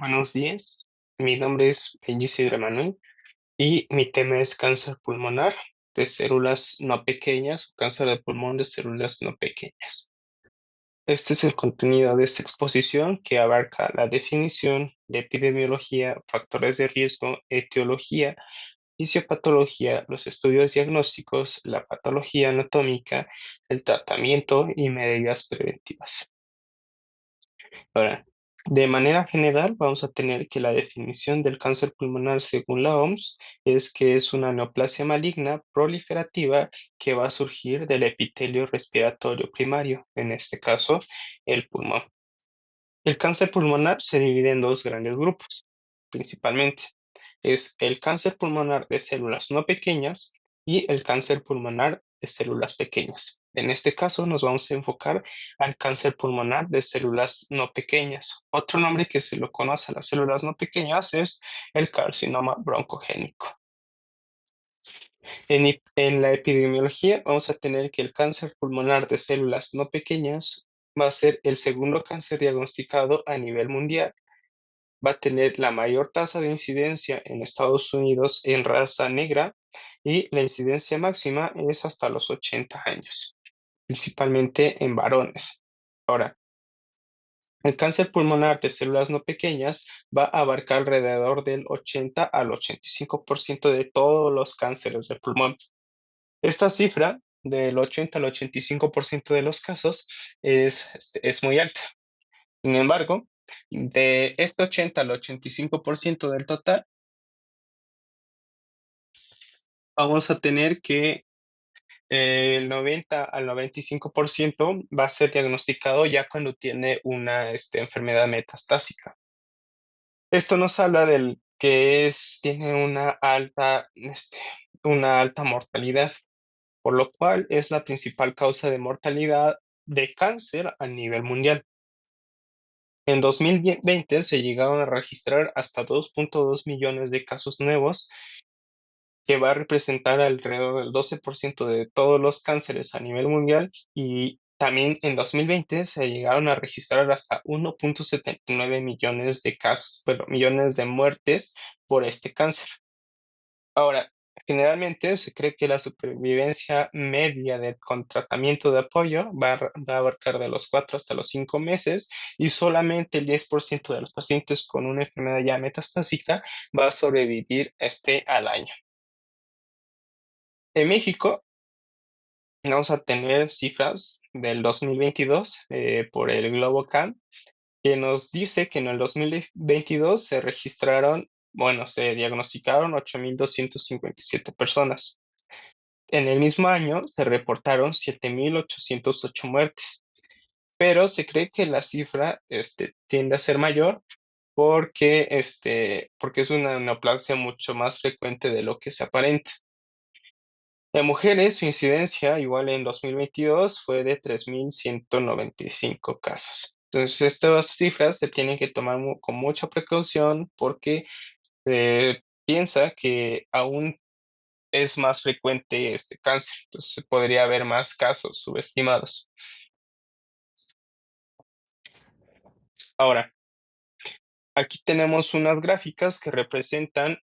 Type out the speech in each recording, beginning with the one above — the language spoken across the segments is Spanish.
Buenos días, mi nombre es Isidro Manuel y mi tema es cáncer pulmonar de células no pequeñas o cáncer de pulmón de células no pequeñas. Este es el contenido de esta exposición que abarca la definición de epidemiología, factores de riesgo, etiología, fisiopatología, los estudios diagnósticos, la patología anatómica, el tratamiento y medidas preventivas. Ahora, de manera general, vamos a tener que la definición del cáncer pulmonar según la OMS es que es una neoplasia maligna proliferativa que va a surgir del epitelio respiratorio primario, en este caso, el pulmón. El cáncer pulmonar se divide en dos grandes grupos, principalmente. Es el cáncer pulmonar de células no pequeñas y el cáncer pulmonar de células pequeñas. En este caso nos vamos a enfocar al cáncer pulmonar de células no pequeñas. Otro nombre que se lo conoce a las células no pequeñas es el carcinoma broncogénico. En la epidemiología vamos a tener que el cáncer pulmonar de células no pequeñas va a ser el segundo cáncer diagnosticado a nivel mundial. Va a tener la mayor tasa de incidencia en Estados Unidos en raza negra y la incidencia máxima es hasta los 80 años, principalmente en varones. Ahora, el cáncer pulmonar de células no pequeñas va a abarcar alrededor del 80 al 85% de todos los cánceres de pulmón. Esta cifra del 80 al 85% de los casos es muy alta. Sin embargo, de este 80 al 85% del total, vamos a tener que el 90 al 95% va a ser diagnosticado ya cuando tiene una enfermedad metastásica. Esto nos habla del que tiene una alta mortalidad, por lo cual es la principal causa de mortalidad de cáncer a nivel mundial. En 2020 se llegaron a registrar hasta 2.2 millones de casos nuevos, que va a representar alrededor del 12% de todos los cánceres a nivel mundial, y también en 2020 se llegaron a registrar hasta 1.79 millones de casos, bueno, millones de muertes por este cáncer. Ahora, generalmente se cree que la supervivencia media con tratamiento de apoyo va a abarcar de los 4 hasta los 5 meses, y solamente el 10% de los pacientes con una enfermedad ya metastásica va a sobrevivir al año. En México vamos a tener cifras del 2022 por el GloboCam, que nos dice que en el 2022 se diagnosticaron 8.257 personas. En el mismo año se reportaron 7.808 muertes, pero se cree que la cifra tiende a ser mayor porque es una neoplasia mucho más frecuente de lo que se aparenta. En mujeres, su incidencia, igual en 2022, fue de 3.195 casos. Entonces, estas cifras se tienen que tomar con mucha precaución porque se piensa que aún es más frecuente este cáncer, entonces podría haber más casos subestimados. Ahora, aquí tenemos unas gráficas que representan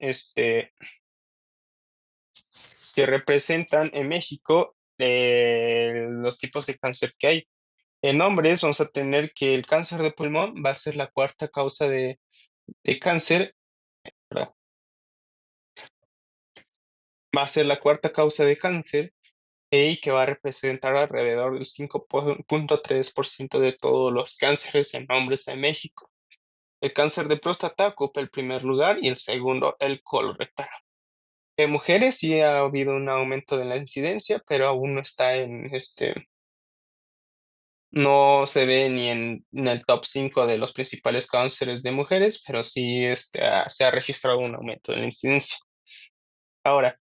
en México los tipos de cáncer que hay. En hombres vamos a tener que el cáncer de pulmón va a ser la cuarta causa de cáncer, ¿verdad? Va a ser la cuarta causa de cáncer y que va a representar alrededor del 5.3% de todos los cánceres en hombres en México. El cáncer de próstata ocupa el primer lugar y el segundo el colorectal. En mujeres sí ha habido un aumento de la incidencia, pero aún no está no se ve ni en el top 5 de los principales cánceres de mujeres, pero sí se ha registrado un aumento de la incidencia. Ahora,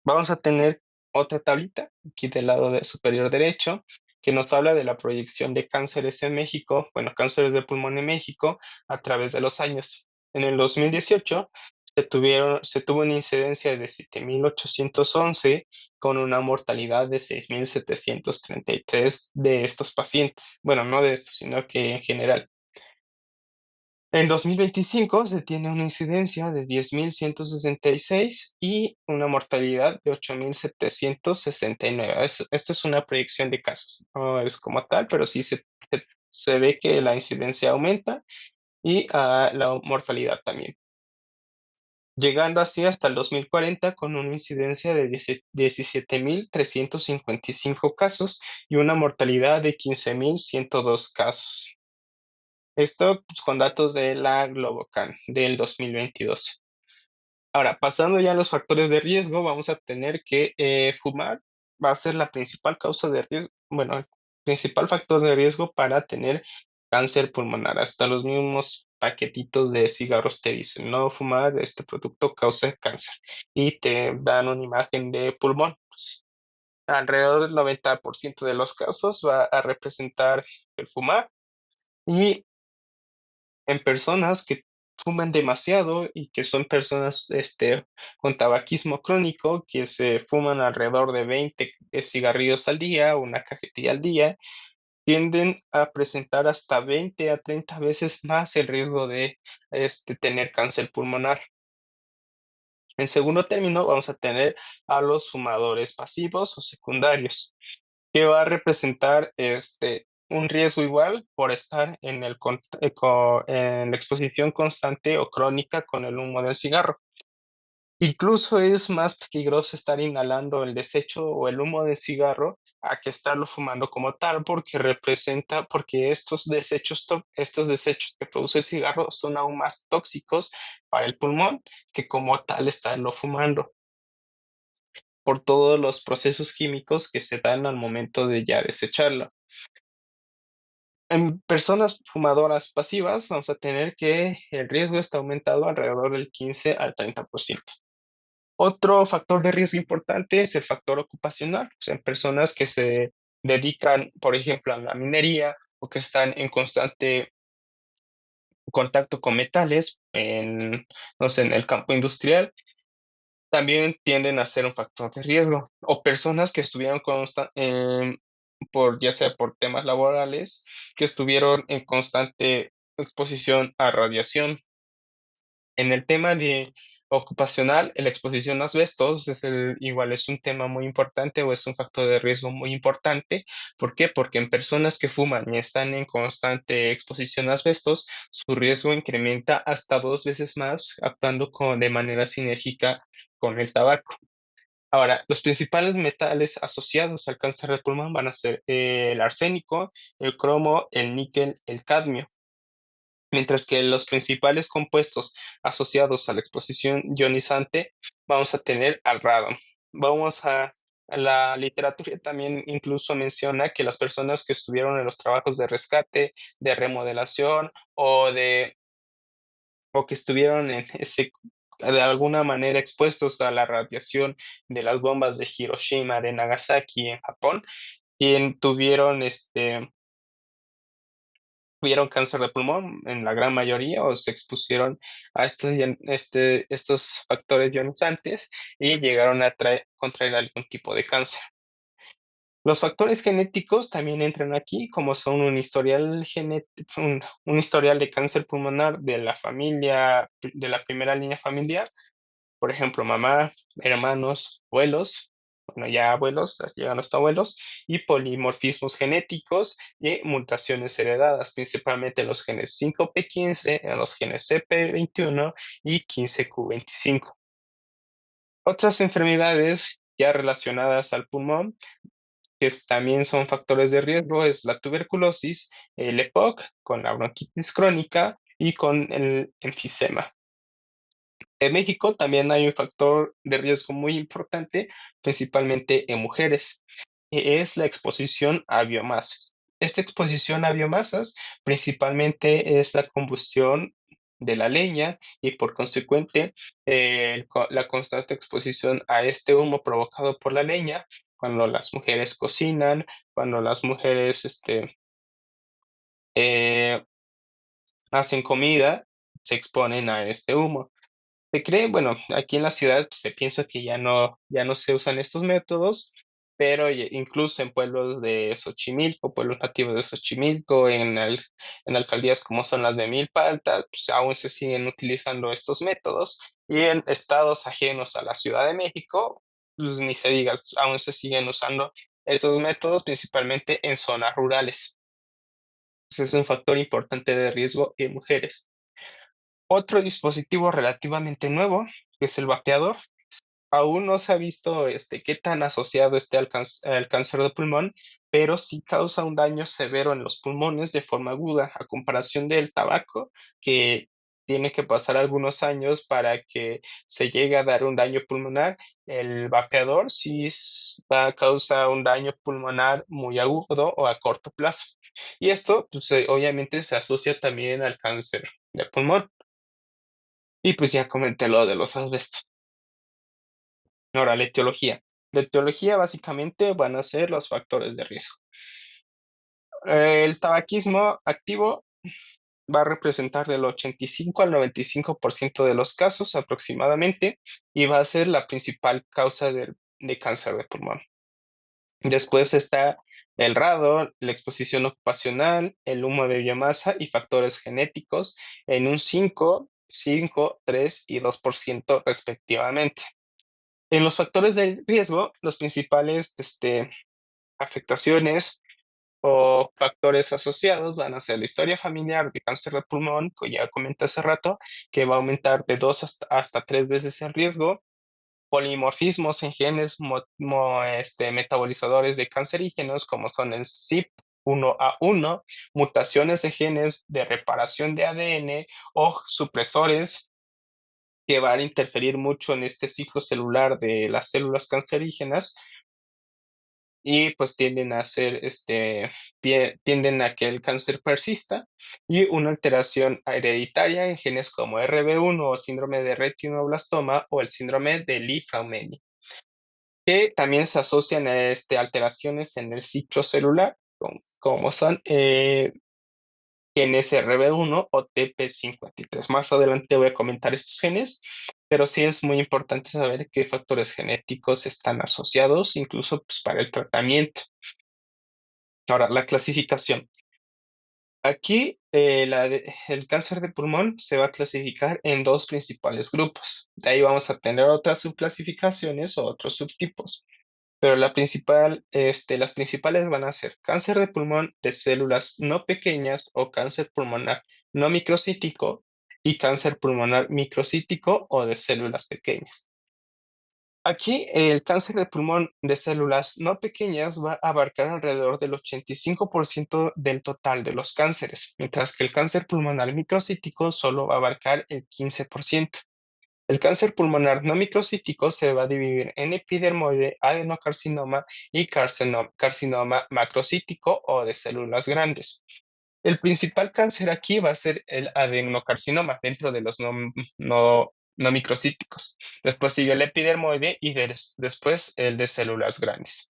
vamos a tener otra tablita aquí del lado superior derecho que nos habla de la proyección de cánceres en México, bueno, cánceres de pulmón en México a través de los años. En el 2018 se tuvo una incidencia de 7.811 con una mortalidad de 6.733 de estos pacientes. Bueno, no de estos, sino que en general. En 2025 se tiene una incidencia de 10.166 y una mortalidad de 8.769. Esto es una proyección de casos, no es como tal, pero sí se ve que la incidencia aumenta y la mortalidad también, llegando así hasta el 2040 con una incidencia de 17.355 casos y una mortalidad de 15.102 casos. Esto pues, con datos de la Globocan del 2022. Ahora, pasando ya a los factores de riesgo, vamos a tener que fumar va a ser la principal causa de riesgo, bueno, el principal factor de riesgo para tener cáncer pulmonar. Hasta los mismos paquetitos de cigarros te dicen, no fumar, este producto causa cáncer y te dan una imagen de pulmón. Pues, alrededor del 90% de los casos va a representar el fumar y en personas que fuman demasiado y que son personas, con tabaquismo crónico, que se fuman alrededor de 20 cigarrillos al día, una cajetilla al día, tienden a presentar hasta 20 a 30 veces más el riesgo de, tener cáncer pulmonar. En segundo término, vamos a tener a los fumadores pasivos o secundarios, que va a representar un riesgo igual por estar en, en la exposición constante o crónica con el humo del cigarro. Incluso es más peligroso estar inhalando el desecho o el humo del cigarro a que estarlo fumando como tal, porque estos desechos que produce el cigarro son aún más tóxicos para el pulmón que como tal estarlo fumando, por todos los procesos químicos que se dan al momento de ya desecharlo. En personas fumadoras pasivas, vamos a tener que el riesgo está aumentado alrededor del 15 al 30%. Otro factor de riesgo importante es el factor ocupacional, o sea, en personas que se dedican, por ejemplo, a la minería o que están en constante contacto con metales, no sé, en el campo industrial, también tienden a ser un factor de riesgo. O personas que estuvieron ya sea por temas laborales, que estuvieron en constante exposición a radiación. En el tema de ocupacional, la exposición a asbestos igual es un tema muy importante o es un factor de riesgo muy importante. ¿Por qué? Porque en personas que fuman y están en constante exposición a asbestos, su riesgo incrementa hasta 2 veces más, actuando de manera sinérgica con el tabaco. Ahora, los principales metales asociados al cáncer de pulmón van a ser el arsénico, el cromo, el níquel, el cadmio. Mientras que los principales compuestos asociados a la exposición ionizante vamos a tener al radon. La literatura también incluso menciona que las personas que estuvieron en los trabajos de rescate, de remodelación o que estuvieron de alguna manera expuestos a la radiación de las bombas de Hiroshima, de Nagasaki en Japón, quien tuvieron cáncer de pulmón en la gran mayoría o se expusieron a estos factores ionizantes y llegaron a contraer algún tipo de cáncer. Los factores genéticos también entran aquí, como son un historial de cáncer pulmonar de la familia, de la primera línea familiar, por ejemplo, mamá, hermanos, abuelos, bueno, ya abuelos, llegan hasta abuelos, y polimorfismos genéticos y mutaciones heredadas, principalmente los genes 5p15, los genes CP21 y 15q25. Otras enfermedades ya relacionadas al pulmón, también son factores de riesgo, es la tuberculosis, el EPOC, con la bronquitis crónica y con el enfisema. En México también hay un factor de riesgo muy importante, principalmente en mujeres, que es la exposición a biomasas. Esta exposición a biomasas principalmente es la combustión de la leña y por consecuente la constante exposición a este humo provocado por la leña cuando las mujeres cocinan, cuando las mujeres eh, hacen comida, se exponen a este humo. Se cree, bueno, aquí en la ciudad pues, se piensa que ya no se usan estos métodos, pero incluso en pueblos de Xochimilco, pueblos nativos de Xochimilco, en alcaldías como son las de Milpa Alta, pues aún se siguen utilizando estos métodos, y en estados ajenos a la Ciudad de México, pues ni se diga, aún se siguen usando esos métodos, principalmente en zonas rurales. Ese es un factor importante de riesgo en mujeres. Otro dispositivo relativamente nuevo, que es el vapeador. Aún no se ha visto, qué tan asociado esté al cáncer de pulmón, pero sí causa un daño severo en los pulmones de forma aguda, a comparación del tabaco, que tiene que pasar algunos años para que se llegue a dar un daño pulmonar. El vapeador sí causa un daño pulmonar muy agudo o a corto plazo. Y esto, pues, obviamente se asocia también al cáncer de pulmón. Y pues ya comenté lo de los asbestos. Ahora, la etiología. La etiología básicamente van a ser los factores de riesgo. El tabaquismo activo va a representar del 85 al 95% de los casos aproximadamente, y va a ser la principal causa de cáncer de pulmón. Después está el radon, la exposición ocupacional, el humo de biomasa y factores genéticos en un 5, 3 y 2% respectivamente. En los factores de riesgo, los principales afectaciones o factores asociados van a ser la historia familiar de cáncer de pulmón, que ya comenté hace rato, que va a aumentar de 2 hasta 3 veces el riesgo. Polimorfismos en genes metabolizadores de cancerígenos, como son el CYP1A1, mutaciones de genes de reparación de ADN o supresores que van a interferir mucho en este ciclo celular de las células cancerígenas, y pues tienden a hacer, tienden a que el cáncer persista, y una alteración hereditaria en genes como RB1 o síndrome de retinoblastoma o el síndrome de Li-Fraumeni, que también se asocian a alteraciones en el ciclo celular, como son genes RB1 o TP53. Más adelante voy a comentar estos genes, pero sí es muy importante saber qué factores genéticos están asociados, incluso pues, para el tratamiento. Ahora, la clasificación. Aquí el cáncer de pulmón se va a clasificar en dos principales grupos. De ahí vamos a tener otras subclasificaciones o otros subtipos. Pero las principales van a ser cáncer de pulmón de células no pequeñas o cáncer pulmonar no microcítico, y cáncer pulmonar microcítico o de células pequeñas. Aquí el cáncer de pulmón de células no pequeñas va a abarcar alrededor del 85% del total de los cánceres, mientras que el cáncer pulmonar microcítico solo va a abarcar el 15%. El cáncer pulmonar no microcítico se va a dividir en epidermoide, adenocarcinoma y carcinoma macrocítico o de células grandes. El principal cáncer aquí va a ser el adenocarcinoma dentro de los no microcíticos. Después sigue el epidermoide y después el de células grandes.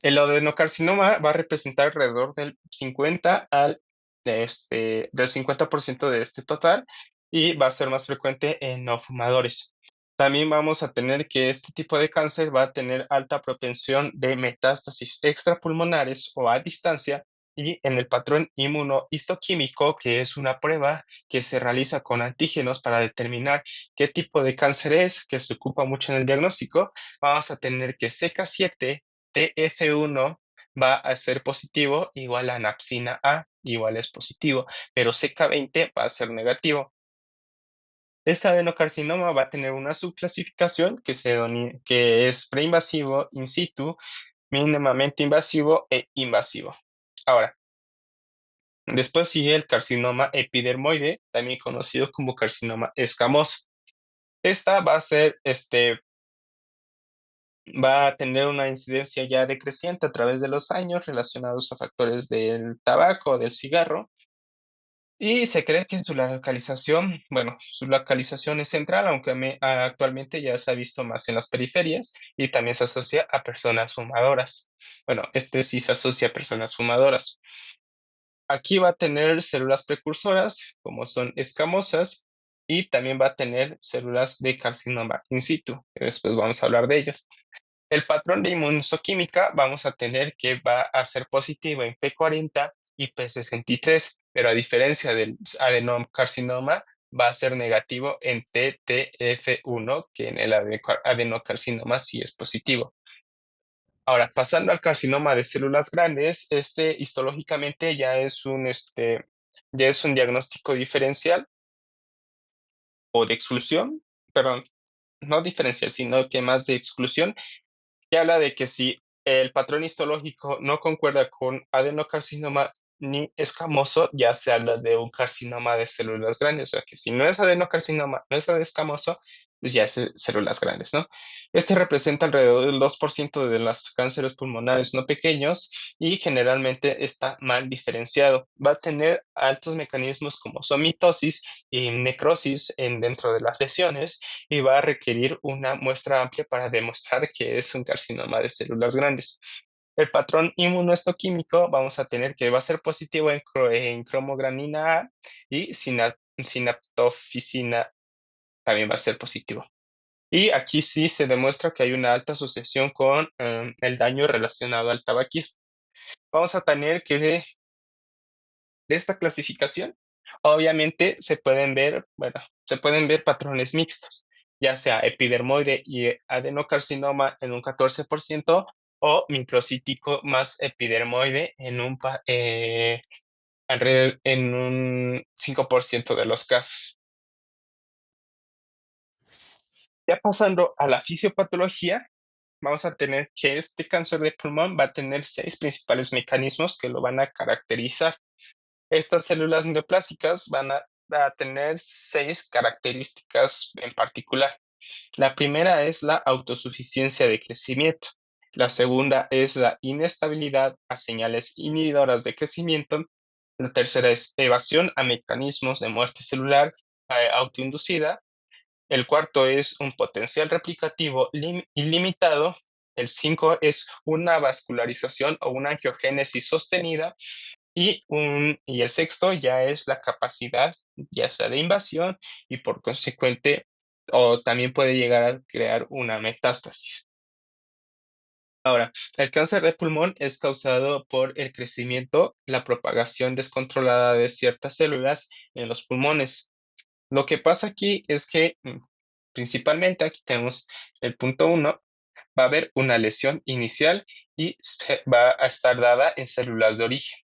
El adenocarcinoma va a representar alrededor del 50% de este total, y va a ser más frecuente en no fumadores. También vamos a tener que este tipo de cáncer va a tener alta propensión de metástasis extrapulmonares o a distancia, y en el patrón inmunohistoquímico, que es una prueba que se realiza con antígenos para determinar qué tipo de cáncer es, que se ocupa mucho en el diagnóstico, vamos a tener que CK7 TF1 va a ser positivo, igual a napsina A, igual es positivo, pero CK20 va a ser negativo. Este adenocarcinoma va a tener una subclasificación que es preinvasivo, in situ, mínimamente invasivo e invasivo. Ahora, después sigue el carcinoma epidermoide, también conocido como carcinoma escamoso. Esta va a tener una incidencia ya decreciente a través de los años relacionados a factores del tabaco o del cigarro, y se cree que su localización es central, aunque actualmente ya se ha visto más en las periferias, y también se asocia a personas fumadoras. Bueno, este sí se asocia a personas fumadoras. Aquí va a tener células precursoras, como son escamosas, y también va a tener células de carcinoma in situ, que después vamos a hablar de ellas. El patrón de inmunohistoquímica vamos a tener que va a ser positivo en P40 y P63, pero a diferencia del adenocarcinoma, va a ser negativo en TTF1, que en el adenocarcinoma sí es positivo. Ahora, pasando al carcinoma de células grandes, histológicamente ya es un diagnóstico diferencial o de exclusión, perdón, no diferencial, sino que más de exclusión, que habla de que si el patrón histológico no concuerda con adenocarcinoma ni escamoso, ya se habla de un carcinoma de células grandes. O sea que si no es adenocarcinoma, no es escamoso, pues ya es células grandes, ¿no? Este representa alrededor del 2% de los cánceres pulmonares no pequeños y generalmente está mal diferenciado. Va a tener altos mecanismos como somitosis y necrosis dentro de las lesiones y va a requerir una muestra amplia para demostrar que es un carcinoma de células grandes. El patrón inmunohistoquímico vamos a tener que va a ser positivo en cromogranina A y sinaptofisina también va a ser positivo. Y aquí sí se demuestra que hay una alta asociación con el daño relacionado al tabaquismo. Vamos a tener que de esta clasificación, obviamente se pueden ver, bueno, se pueden ver patrones mixtos, ya sea epidermoide y adenocarcinoma en un 14% o microcítico más epidermoide en un 5% de los casos. Ya pasando a la fisiopatología, vamos a tener que este cáncer de pulmón va a tener 6 principales mecanismos que lo van a caracterizar. Estas células neoplásicas a tener 6 características en particular. La primera es la autosuficiencia de crecimiento. La segunda es la inestabilidad a señales inhibidoras de crecimiento. La tercera es evasión a mecanismos de muerte celular autoinducida. El cuarto es un potencial replicativo ilimitado. El 5 es una vascularización o una angiogénesis sostenida. Y el sexto ya es la capacidad, ya sea de invasión y por consecuente, o también puede llegar a crear una metástasis. Ahora, el cáncer de pulmón es causado por el crecimiento, la propagación descontrolada de ciertas células en los pulmones. Lo que pasa aquí es que principalmente aquí tenemos el punto uno, va a haber una lesión inicial y va a estar dada en células de origen.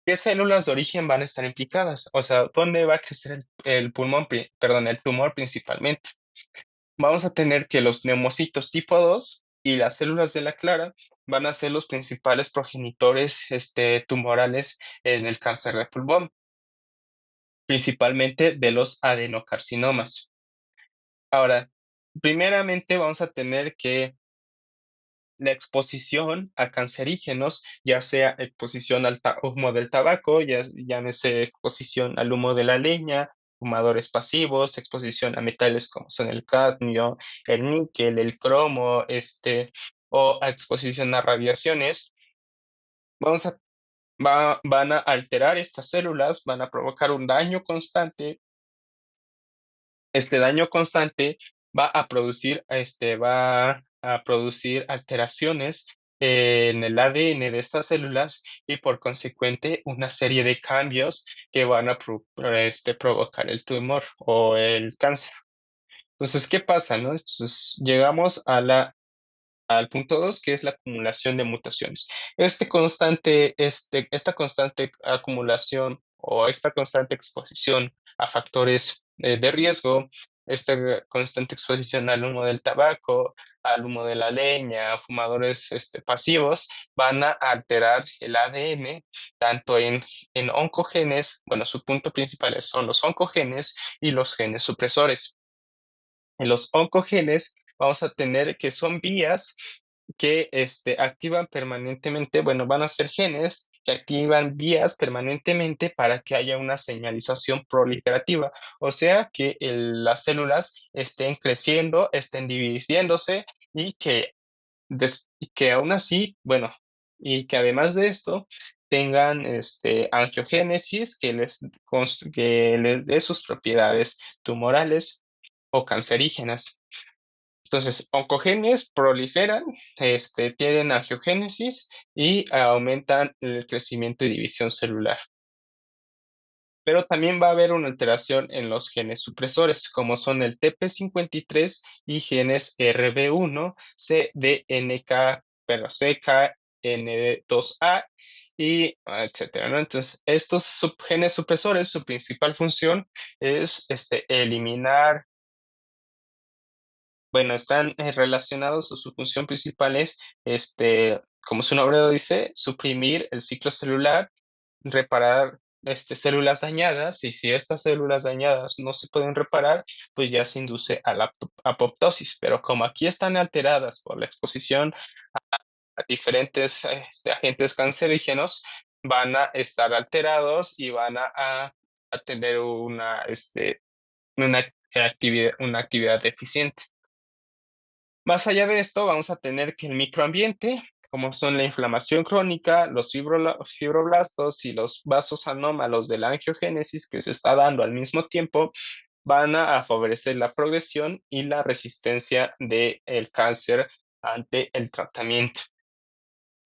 ¿Qué células de origen van a estar implicadas? O sea, ¿dónde va a crecer el pulmón, perdón, el tumor principalmente? Vamos a tener que los neumocitos tipo 2 y las células de la clara van a ser los principales progenitores tumorales en el cáncer de pulmón, principalmente de los adenocarcinomas. Ahora, primeramente vamos a tener que la exposición a cancerígenos, ya sea exposición al humo del tabaco, llámese exposición al humo de la leña, fumadores pasivos, exposición a metales como son el cadmio, el níquel, el cromo, o a exposición a radiaciones, vamos a, van a alterar estas células, van a provocar un daño constante. Este daño constante va a producir alteraciones en el ADN de estas células y por consecuente una serie de cambios que van a provocar el tumor o el cáncer. Entonces, ¿qué pasa, no? Entonces, llegamos a al punto 2, que es la acumulación de mutaciones. Esta constante acumulación o esta constante exposición a factores de riesgo, esta constante exposición al humo del tabaco, al humo de la leña, a fumadores pasivos, van a alterar el ADN tanto en oncogenes, bueno, su punto principal son los oncogenes y los genes supresores. En los oncogenes vamos a tener que son vías que activan permanentemente, bueno, van a ser genes que activan vías permanentemente para que haya una señalización proliferativa, o sea, que las células estén creciendo, estén dividiéndose y y que aún así, bueno, y que además de esto tengan angiogénesis que les dé sus propiedades tumorales o cancerígenas. Entonces, oncogenes proliferan, tienen angiogénesis y aumentan el crecimiento y división celular. Pero también va a haber una alteración en los genes supresores, como son el TP53 y genes RB1, CDNK, pero CKN2A y etcétera, ¿no? Entonces, estos genes supresores, su principal función es eliminar, bueno, están relacionados o su función principal es, como su nombre lo dice, suprimir el ciclo celular, reparar células dañadas, y si estas células dañadas no se pueden reparar, pues ya se induce a la apoptosis. Pero como aquí están alteradas por la exposición a diferentes agentes cancerígenos, van a estar alterados y van a tener una actividad deficiente. Más allá de esto, vamos a tener que el microambiente, como son la inflamación crónica, los fibroblastos y los vasos anómalos de la angiogénesis que se está dando al mismo tiempo, van a favorecer la progresión y la resistencia del cáncer ante el tratamiento.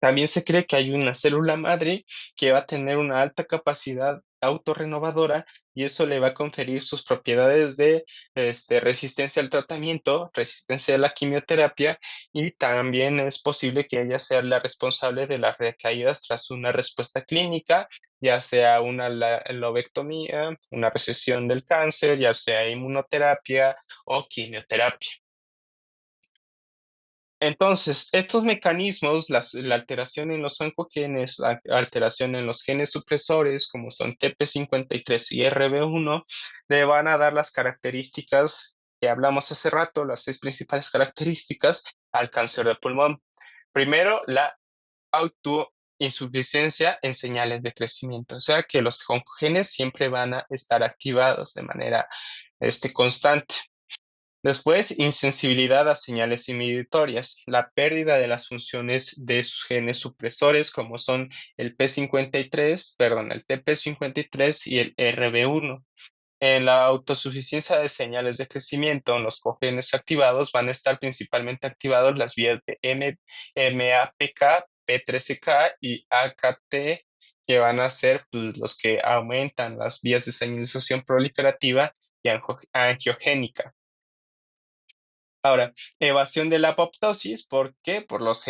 También se cree que hay una célula madre que va a tener una alta capacidad autorrenovadora y eso le va a conferir sus propiedades de resistencia al tratamiento, resistencia a la quimioterapia, y también es posible que ella sea la responsable de las recaídas tras una respuesta clínica, ya sea una lobectomía, una recesión del cáncer, ya sea inmunoterapia o quimioterapia. Entonces, estos mecanismos, la alteración en los oncogenes, la alteración en los genes supresores, como son TP53 y RB1, le van a dar las características que hablamos hace rato, las 6 principales características al cáncer de pulmón. Primero, la autoinsuficiencia en señales de crecimiento, o sea que los oncogenes siempre van a estar activados de manera constante. Después, insensibilidad a señales inhibitorias, la pérdida de las funciones de sus genes supresores, como son el P53, perdón, el TP53 y el RB1. En la autosuficiencia de señales de crecimiento, los cogenes activados van a estar principalmente activados las vías de MAPK, P13K y AKT, que van a ser pues, los que aumentan las vías de señalización proliferativa y angiogénica. Ahora, evasión de la apoptosis, ¿por qué? Por los,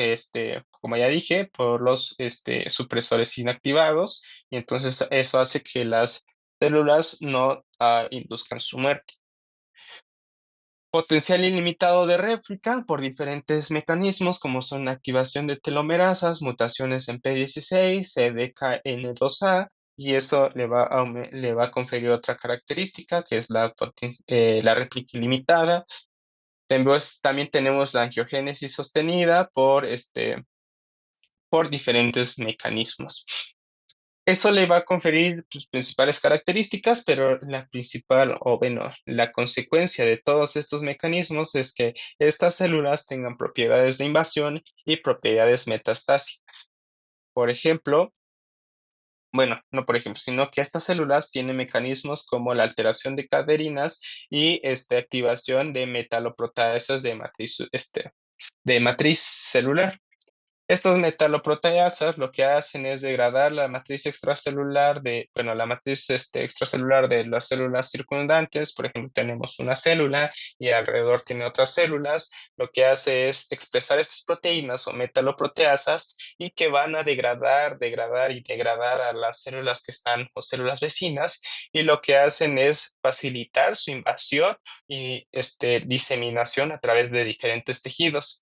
como ya dije, por los supresores inactivados, y entonces eso hace que las células no induzcan su muerte. Potencial ilimitado de réplica por diferentes mecanismos, como son activación de telomerasas, mutaciones en P16, CDKN2A, y eso le va a conferir otra característica, que es la réplica ilimitada. También tenemos la angiogénesis sostenida por diferentes mecanismos. Eso le va a conferir sus principales características, pero la principal, o bueno, la consecuencia de todos estos mecanismos es que estas células tengan propiedades de invasión y propiedades metastásicas. Por ejemplo, bueno, no por ejemplo, sino que estas células tienen mecanismos como la alteración de caderinas y activación de metaloproteasas de matriz celular. Estos metaloproteasas lo que hacen es degradar la matriz extracelular la matriz extracelular de las células circundantes. Por ejemplo, tenemos una célula y alrededor tiene otras células. Lo que hace es expresar estas proteínas o metaloproteasas y que van a degradar a las células que están o células vecinas, y lo que hacen es facilitar su invasión y diseminación a través de diferentes tejidos.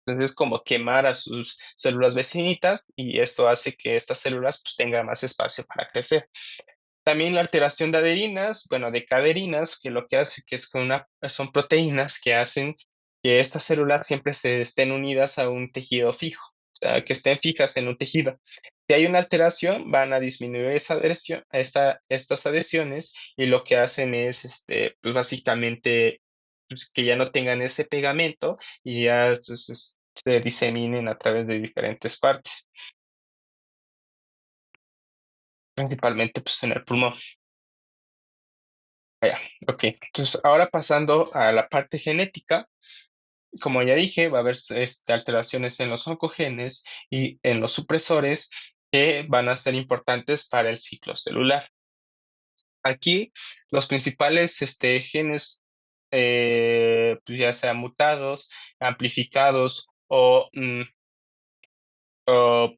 Entonces, es como quemar a sus células vecinitas, y esto hace que estas células pues, tengan más espacio para crecer. También la alteración de aderinas, bueno, de caderinas, que lo que hace que son proteínas que hacen que estas células siempre se estén unidas a un tejido fijo, o sea, que estén fijas en un tejido. Si hay una alteración, van a disminuir esa adhesión, estas adhesiones, y lo que hacen es, pues básicamente, pues, que ya no tengan ese pegamento y ya pues, se diseminen a través de diferentes partes, principalmente pues en el pulmón. Ya, ok. Entonces, ahora pasando a la parte genética, como ya dije, va a haber alteraciones en los oncogenes y en los supresores que van a ser importantes para el ciclo celular. Aquí, los principales genes, pues ya sean mutados, amplificados o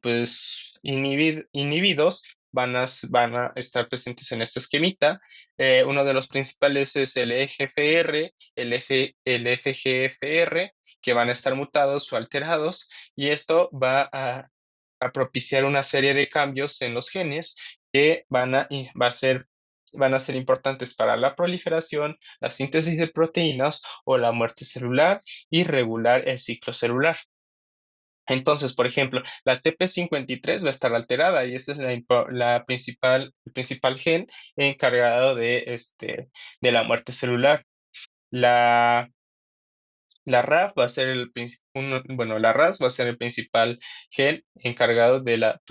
pues inhibidos van a estar presentes en este esquemita. Uno de los principales es el EGFR, el FGFR, que van a estar mutados o alterados, y esto a propiciar una serie de cambios en los genes que van a ser importantes para la proliferación, la síntesis de proteínas o la muerte celular y regular el ciclo celular. Entonces, por ejemplo, la TP53 va a estar alterada y esa es el principal gen encargado de la muerte celular. La, la RAF va a ser bueno, la RAS va a ser el principal gen encargado de la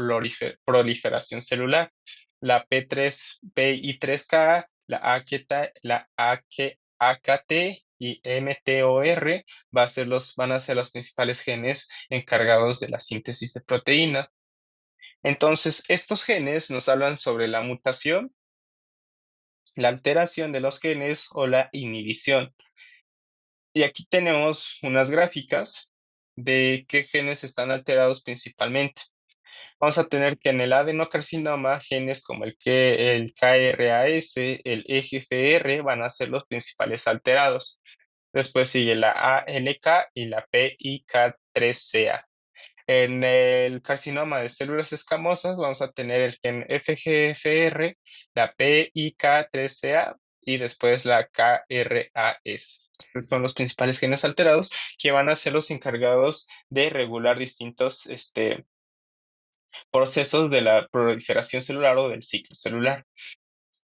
proliferación celular. La PI3K, la AKT y MTOR van a ser los principales genes encargados de la síntesis de proteínas. Entonces, estos genes nos hablan sobre la mutación, la alteración de los genes o la inhibición. Y aquí tenemos unas gráficas de qué genes están alterados principalmente. Vamos a tener que en el adenocarcinoma, genes como el KRAS, el EGFR van a ser los principales alterados. Después sigue la ALK y la PIK3CA. En el carcinoma de células escamosas vamos a tener el gen FGFR, la PIK3CA y después la KRAS. Estos son los principales genes alterados que van a ser los encargados de regular distintos procesos de la proliferación celular o del ciclo celular.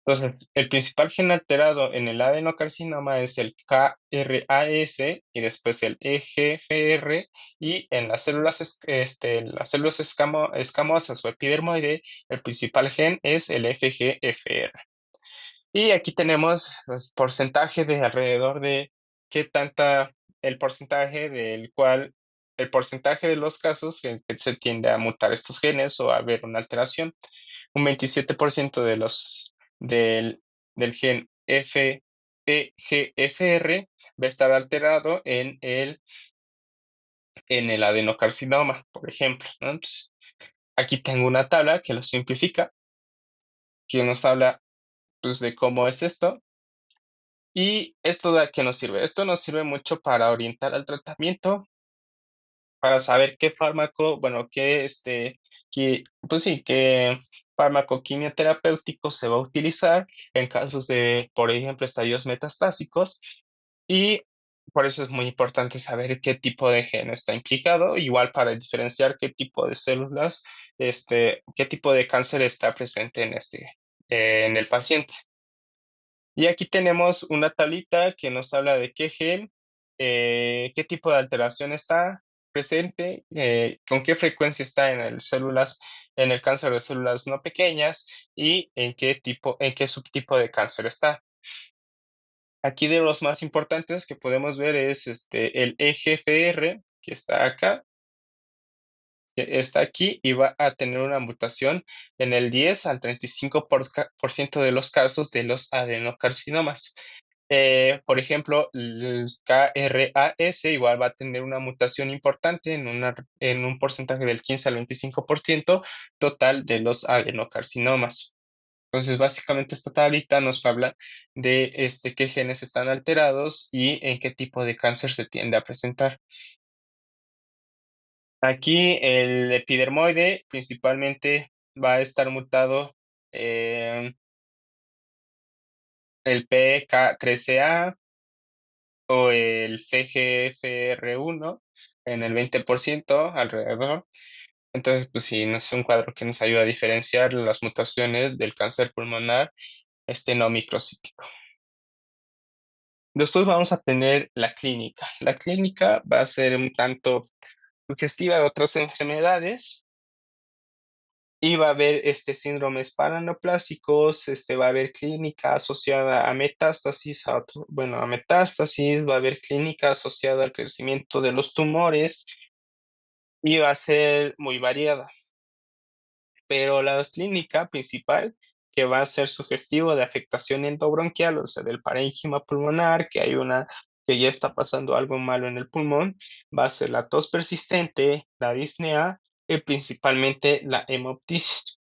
Entonces, el principal gen alterado en el adenocarcinoma es el KRAS y después el EGFR, y en las células escamosas o epidermoide, el principal gen es el FGFR. Y aquí tenemos el porcentaje de alrededor de qué tanta, el porcentaje el porcentaje de los casos en que se tiende a mutar estos genes o a haber una alteración. Un 27% del gen FEGFR va a estar alterado en el adenocarcinoma, por ejemplo, ¿no? Entonces, aquí tengo una tabla que lo simplifica, que nos habla pues, de cómo es esto. ¿Y esto de a qué nos sirve? Esto nos sirve mucho para orientar al tratamiento, para saber qué fármaco, bueno, pues sí, qué fármaco quimioterapéutico se va a utilizar en casos de, por ejemplo, estadios metastásicos. Y por eso es muy importante saber qué tipo de gen está implicado, igual para diferenciar qué tipo de células, qué tipo de cáncer está presente en el paciente. Y aquí tenemos una tablita que nos habla de qué gen, qué tipo de alteración está presente, con qué frecuencia está en el cáncer de células no pequeñas y en qué subtipo de cáncer está. Aquí de los más importantes que podemos ver es el EGFR, que está acá, que está aquí y va a tener una mutación en el 10 al 35% ciento de los casos de los adenocarcinomas. Por ejemplo, el KRAS igual va a tener una mutación importante en un porcentaje del 15 al 25% total de los adenocarcinomas. Entonces, básicamente esta tablita nos habla de qué genes están alterados y en qué tipo de cáncer se tiende a presentar. Aquí el epidermoide principalmente va a estar mutado el PK13A o el FGFR1 en el 20% alrededor. Entonces, pues sí, no es un cuadro que nos ayuda a diferenciar las mutaciones del cáncer pulmonar no microcítico. Después vamos a tener la clínica. La clínica va a ser un tanto sugestiva de otras enfermedades. Y va a haber, síndromes paraneoplásicos, va a haber clínica asociada a metástasis, a metástasis, va a haber clínica asociada al crecimiento de los tumores y va a ser muy variada. Pero la clínica principal, que va a ser sugestivo de afectación endobronquial, o sea, del parénquima pulmonar, que ya está pasando algo malo en el pulmón, va a ser la tos persistente, la disnea y principalmente la hemoptisis,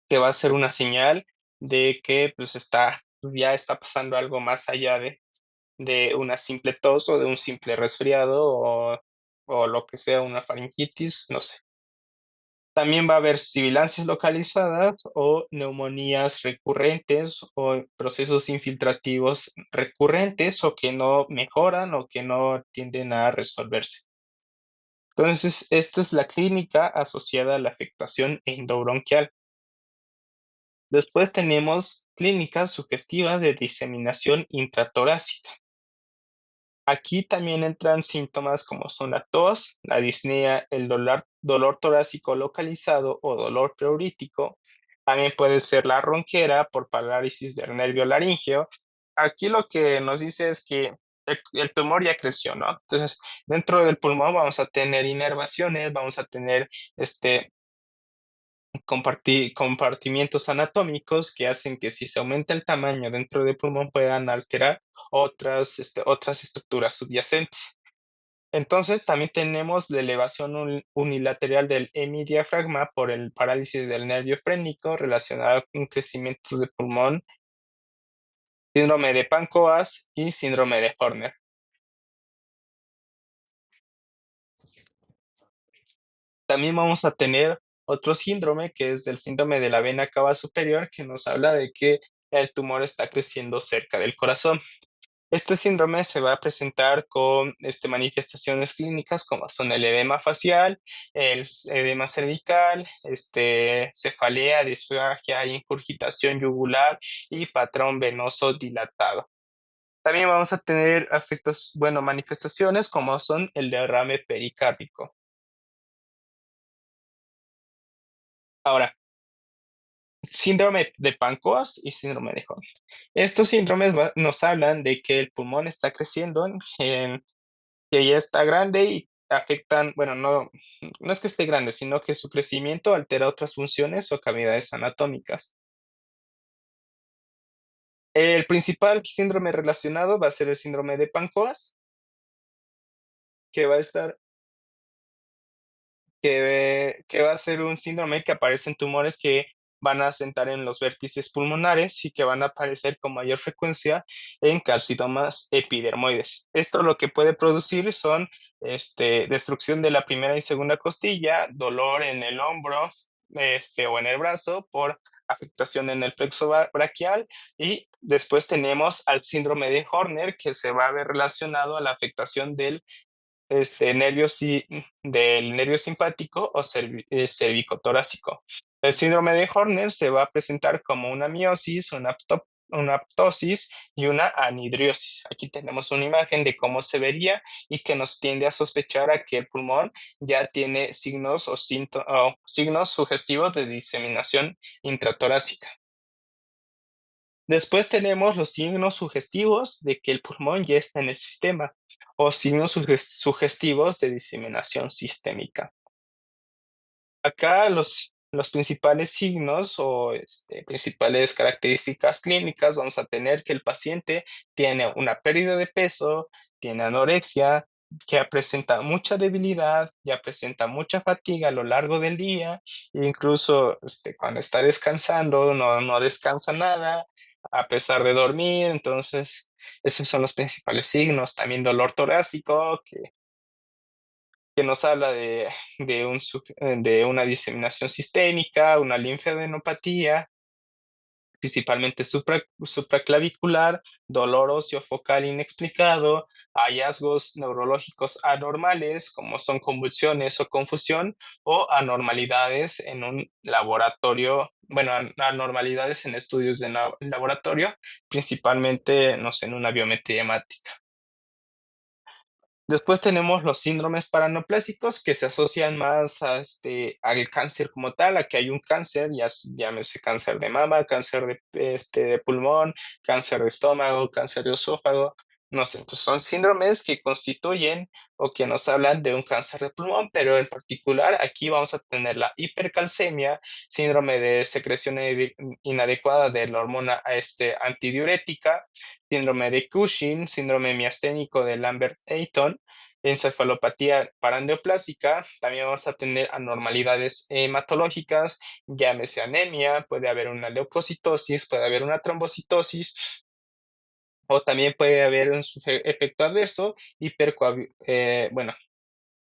que va a ser una señal de que, pues, ya está pasando algo más allá de una simple tos o de un simple resfriado o lo que sea, una faringitis, no sé. También va a haber sibilancias localizadas o neumonías recurrentes o procesos infiltrativos recurrentes o que no mejoran o que no tienden a resolverse. Entonces, esta es la clínica asociada a la afectación endobronquial. Después tenemos clínicas sugestivas de diseminación intratorácica. Aquí también entran síntomas como son la tos, la disnea, el dolor torácico localizado o dolor pleurítico. También puede ser la ronquera por parálisis del nervio laríngeo. Aquí lo que nos dice es que el tumor ya creció, ¿no? Entonces, dentro del pulmón vamos a tener inervaciones, vamos a tener este, compartimientos anatómicos que hacen que si se aumenta el tamaño dentro del pulmón puedan alterar otras estructuras subyacentes. Entonces, también tenemos la elevación unilateral del hemidiafragma por el parálisis del nervio frénico relacionado con crecimiento de pulmón, síndrome de Pancoas y síndrome de Horner. También vamos a tener otro síndrome que es el síndrome de la vena cava superior, que nos habla de que el tumor está creciendo cerca del corazón. Este síndrome se va a presentar con manifestaciones clínicas como son el edema facial, edema cervical, cefalea, disfagia, ingurgitación yugular y patrón venoso dilatado. También vamos a tener manifestaciones como son el derrame pericárdico. Ahora, síndrome de Pancoas y síndrome de Hoffmann. Estos síndromes nos hablan de que el pulmón está creciendo que ya está grande y afectan, bueno, no es que esté grande, sino que su crecimiento altera otras funciones o cavidades anatómicas. El principal síndrome relacionado va a ser el síndrome de Pancoas, que va a estar que va a ser un síndrome que aparece en tumores que van a asentar en los vértices pulmonares y que van a aparecer con mayor frecuencia en carcinomas epidermoides. Esto lo que puede producir son destrucción de la primera y segunda costilla, dolor en el hombro o en el brazo por afectación en el plexo braquial y después tenemos al síndrome de Horner que se va a ver relacionado a la afectación del nervio simpático o cervicotorácico. El síndrome de Horner se va a presentar como una miosis, una ptosis y una anhidriosis. Aquí tenemos una imagen de cómo se vería y que nos tiende a sospechar a que el pulmón ya tiene o signos sugestivos de diseminación intratorácica. Después tenemos los signos sugestivos de que el pulmón ya está en el sistema o signos sugestivos de diseminación sistémica. Acá los principales signos o principales características clínicas vamos a tener que el paciente tiene una pérdida de peso, tiene anorexia, ya presenta mucha debilidad, ya presenta mucha fatiga a lo largo del día, e incluso cuando está descansando no descansa nada, a pesar de dormir, entonces esos son los principales signos. También dolor torácico, que nos habla de una diseminación sistémica, una linfadenopatía, principalmente supraclavicular, dolor óseo focal inexplicado, hallazgos neurológicos anormales, como son convulsiones o confusión, o anormalidades en un laboratorio, bueno, anormalidades en estudios de laboratorio, principalmente, no sé, en una biometría hemática. Después tenemos los síndromes paraneoplásicos que se asocian más a, al cáncer como tal, a que hay un cáncer, llámese cáncer de mama, cáncer de pulmón, cáncer de estómago, cáncer de esófago, no sé. Entonces son síndromes que constituyen o que nos hablan de un cáncer de pulmón, pero en particular aquí vamos a tener la hipercalcemia, síndrome de secreción inadecuada de la hormona antidiurética, síndrome de Cushing, síndrome miasténico de Lambert-Eaton, encefalopatía paraneoplásica. También vamos a tener anormalidades hematológicas, llámese anemia, puede haber una leucocitosis, puede haber una trombocitosis, o también puede haber un efecto adverso, bueno,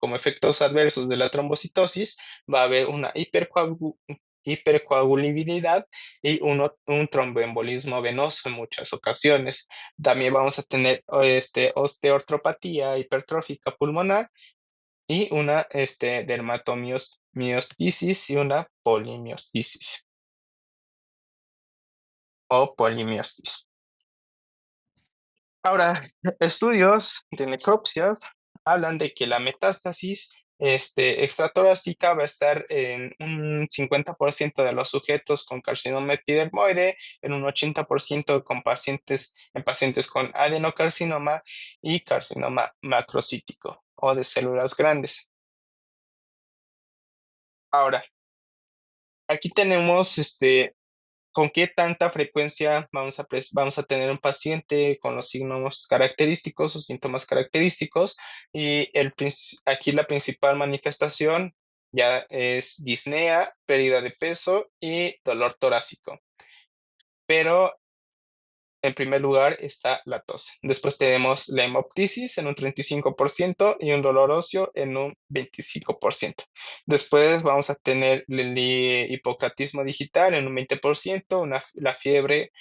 como efectos adversos de la trombocitosis, va a haber una hipercoagulabilidad y un tromboembolismo venoso en muchas ocasiones. También vamos a tener osteoartropatía hipertrófica pulmonar y una dermatomiositis y una polimiositis o polimiostis. Ahora, estudios de necropsias hablan de que la metástasis extratorácica va a estar en un 50% de los sujetos con carcinoma epidermoide, en un 80% en pacientes con adenocarcinoma y carcinoma macrocítico o de células grandes. Ahora, aquí tenemos ¿con qué tanta frecuencia vamos a tener un paciente con los signos característicos o síntomas característicos? Y aquí la principal manifestación ya es disnea, pérdida de peso y dolor torácico. Pero en primer lugar está la tos. Después tenemos la hemoptisis en un 35% y un dolor óseo en un 25%. Después vamos a tener el hipocratismo digital en un 20%, la fiebre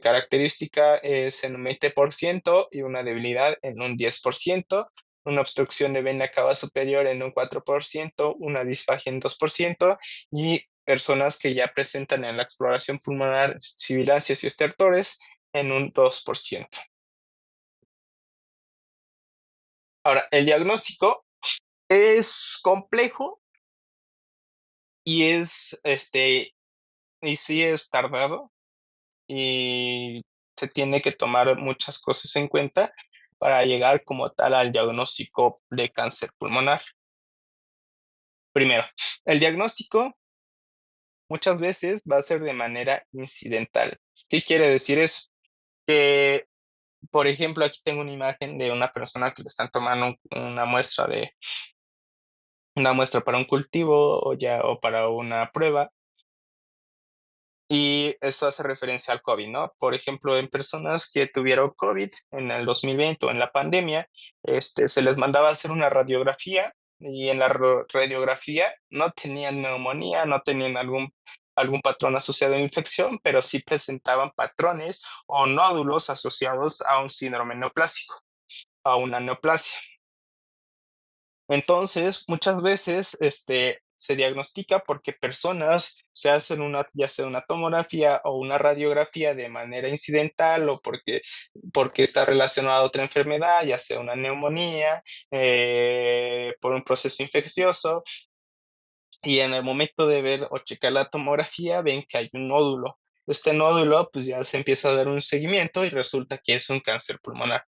característica es en un 20% y una debilidad en un 10%, una obstrucción de vena cava superior en un 4%, una disfagia en 2% y personas que ya presentan en la exploración pulmonar sibilancias y estertores en un 2%. Ahora, el diagnóstico es complejo y y sí es tardado y se tiene que tomar muchas cosas en cuenta para llegar como tal al diagnóstico de cáncer pulmonar. Primero, el diagnóstico muchas veces va a ser de manera incidental. ¿Qué quiere decir eso? Que, por ejemplo, aquí tengo una imagen de una persona que le están tomando una muestra para un cultivo o para una prueba, y esto hace referencia al COVID, ¿no? Por ejemplo, en personas que tuvieron COVID en el 2020 o en la pandemia, se les mandaba a hacer una radiografía y en la radiografía no tenían neumonía, no tenían algún patrón asociado a infección, pero sí presentaban patrones o nódulos asociados a un síndrome neoplásico, a una neoplasia. Entonces, muchas veces, se diagnostica porque personas se hacen ya sea una tomografía o una radiografía de manera incidental o porque está relacionado a otra enfermedad, ya sea una neumonía, por un proceso infeccioso, y en el momento de ver o checar la tomografía ven que hay un nódulo. Este nódulo, pues ya se empieza a dar un seguimiento y resulta que es un cáncer pulmonar.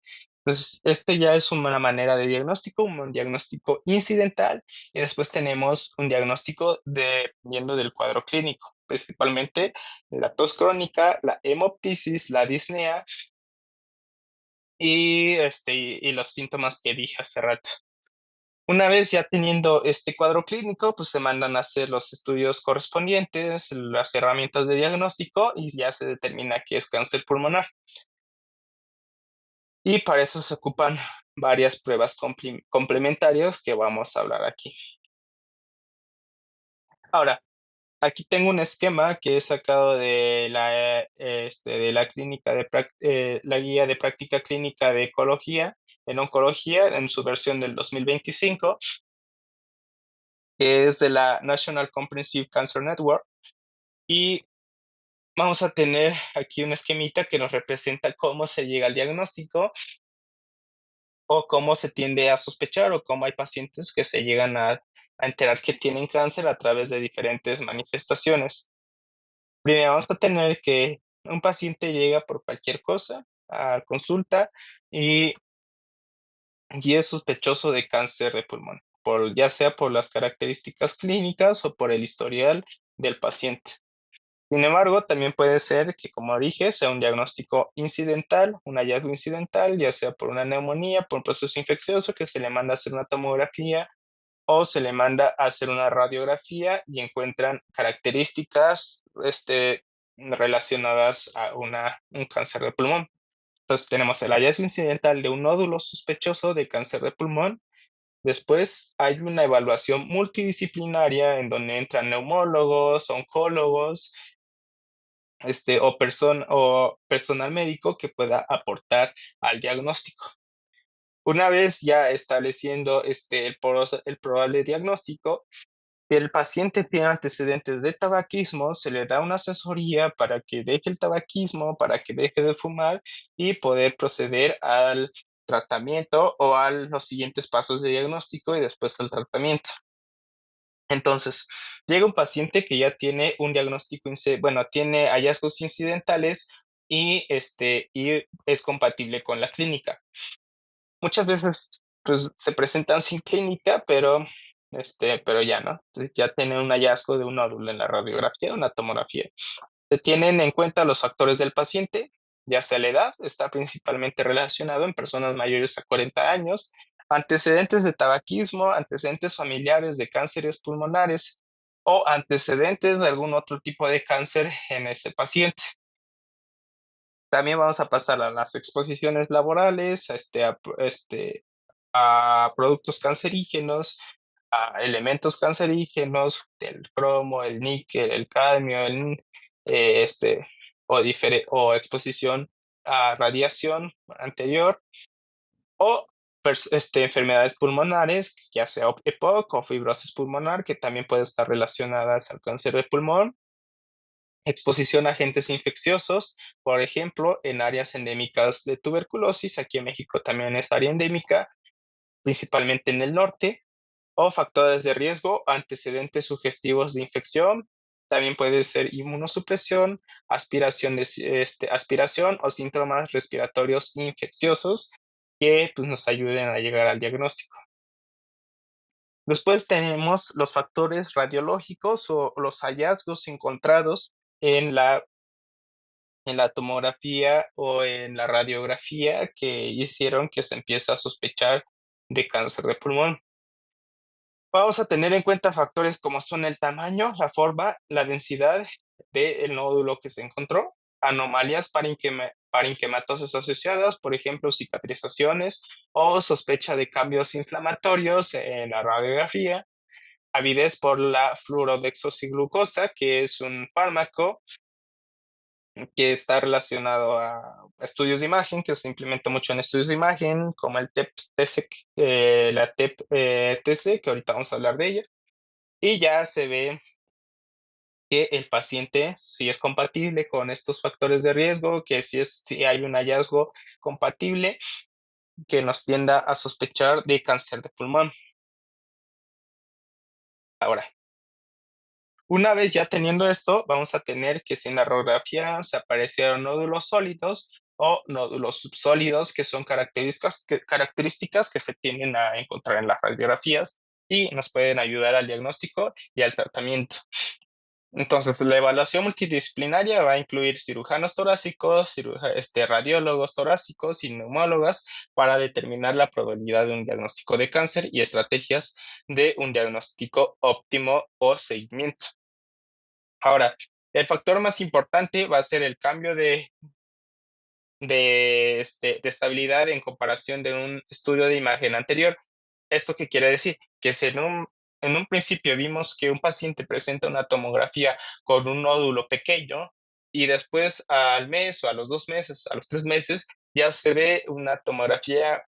Entonces, este ya es una manera de diagnóstico, un diagnóstico incidental, y después tenemos un diagnóstico dependiendo del cuadro clínico, principalmente la tos crónica, la hemoptisis, la disnea y los síntomas que dije hace rato. Una vez ya teniendo este cuadro clínico, pues se mandan a hacer los estudios correspondientes, las herramientas de diagnóstico y ya se determina que es cáncer pulmonar. Y para eso se ocupan varias pruebas complementarias que vamos a hablar aquí. Ahora, aquí tengo un esquema que he sacado de la la guía de práctica clínica de ecología en oncología en su versión del 2025, que es de la National Comprehensive Cancer Network. Y vamos a tener aquí un esquemita que nos representa cómo se llega al diagnóstico o cómo se tiende a sospechar o cómo hay pacientes que se llegan a enterar que tienen cáncer a través de diferentes manifestaciones. Primero vamos a tener que un paciente llega por cualquier cosa a consulta y es sospechoso de cáncer de pulmón, ya sea por las características clínicas o por el historial del paciente. Sin embargo, también puede ser que, como dije, sea un diagnóstico incidental, un hallazgo incidental, ya sea por una neumonía, por un proceso infeccioso que se le manda a hacer una tomografía o se le manda a hacer una radiografía y encuentran características relacionadas a un cáncer de pulmón. Entonces tenemos el hallazgo incidental de un nódulo sospechoso de cáncer de pulmón. Después hay una evaluación multidisciplinaria en donde entran neumólogos, oncólogos, o personal médico que pueda aportar al diagnóstico. Una vez ya estableciendo el probable diagnóstico, si el paciente tiene antecedentes de tabaquismo, se le da una asesoría para que deje el tabaquismo, para que deje de fumar y poder proceder al tratamiento o a los siguientes pasos de diagnóstico y después al tratamiento. Entonces, llega un paciente que ya tiene un diagnóstico, bueno, tiene hallazgos incidentales y es compatible con la clínica. Muchas veces, pues, se presentan sin clínica, pero ya, ¿no? Entonces, ya tienen un hallazgo de un nódulo en la radiografía, una tomografía. Se tienen en cuenta los factores del paciente, ya sea la edad, está principalmente relacionado en personas mayores a 40 años, antecedentes de tabaquismo, antecedentes familiares de cánceres pulmonares o antecedentes de algún otro tipo de cáncer en ese paciente. También vamos a pasar a las exposiciones laborales, a productos cancerígenos, a elementos cancerígenos, el cromo, el níquel, el cadmio, eh, este, o exposición a radiación anterior, o enfermedades pulmonares, ya sea EPOC o fibrosis pulmonar, que también puede estar relacionadas al cáncer de pulmón. Exposición a agentes infecciosos, por ejemplo, en áreas endémicas de tuberculosis, aquí en México también es área endémica, principalmente en el norte, o factores de riesgo, antecedentes sugestivos de infección, también puede ser inmunosupresión, aspiración o síntomas respiratorios infecciosos que pues, nos ayuden a llegar al diagnóstico. Después tenemos los factores radiológicos o los hallazgos encontrados en la tomografía o en la radiografía que hicieron que se empiece a sospechar de cáncer de pulmón. Vamos a tener en cuenta factores como son el tamaño, la forma, la densidad del nódulo que se encontró, anomalías parenquimatosas asociadas, por ejemplo, cicatrizaciones o sospecha de cambios inflamatorios en la radiografía, avidez por la fluorodexoxiglucosa, que es un fármaco que está relacionado a estudios de imagen, que se implementa mucho en estudios de imagen, como el TEP-TC, la TEP-TC, que ahorita vamos a hablar de ella, y ya se ve que el paciente sí es compatible con estos factores de riesgo, que si hay un hallazgo compatible que nos tienda a sospechar de cáncer de pulmón. Ahora, una vez ya teniendo esto, vamos a tener que si en la radiografía se aparecieron nódulos sólidos o nódulos subsólidos, que son características que se tienden a encontrar en las radiografías y nos pueden ayudar al diagnóstico y al tratamiento. Entonces, la evaluación multidisciplinaria va a incluir cirujanos torácicos, radiólogos torácicos y neumólogas para determinar la probabilidad de un diagnóstico de cáncer y estrategias de un diagnóstico óptimo o seguimiento. Ahora, el factor más importante va a ser el cambio de estabilidad en comparación de un estudio de imagen anterior. ¿Esto qué quiere decir? Que si en un principio vimos que un paciente presenta una tomografía con un nódulo pequeño y después al mes o a los 2 meses, a los 3 meses, ya se ve una tomografía,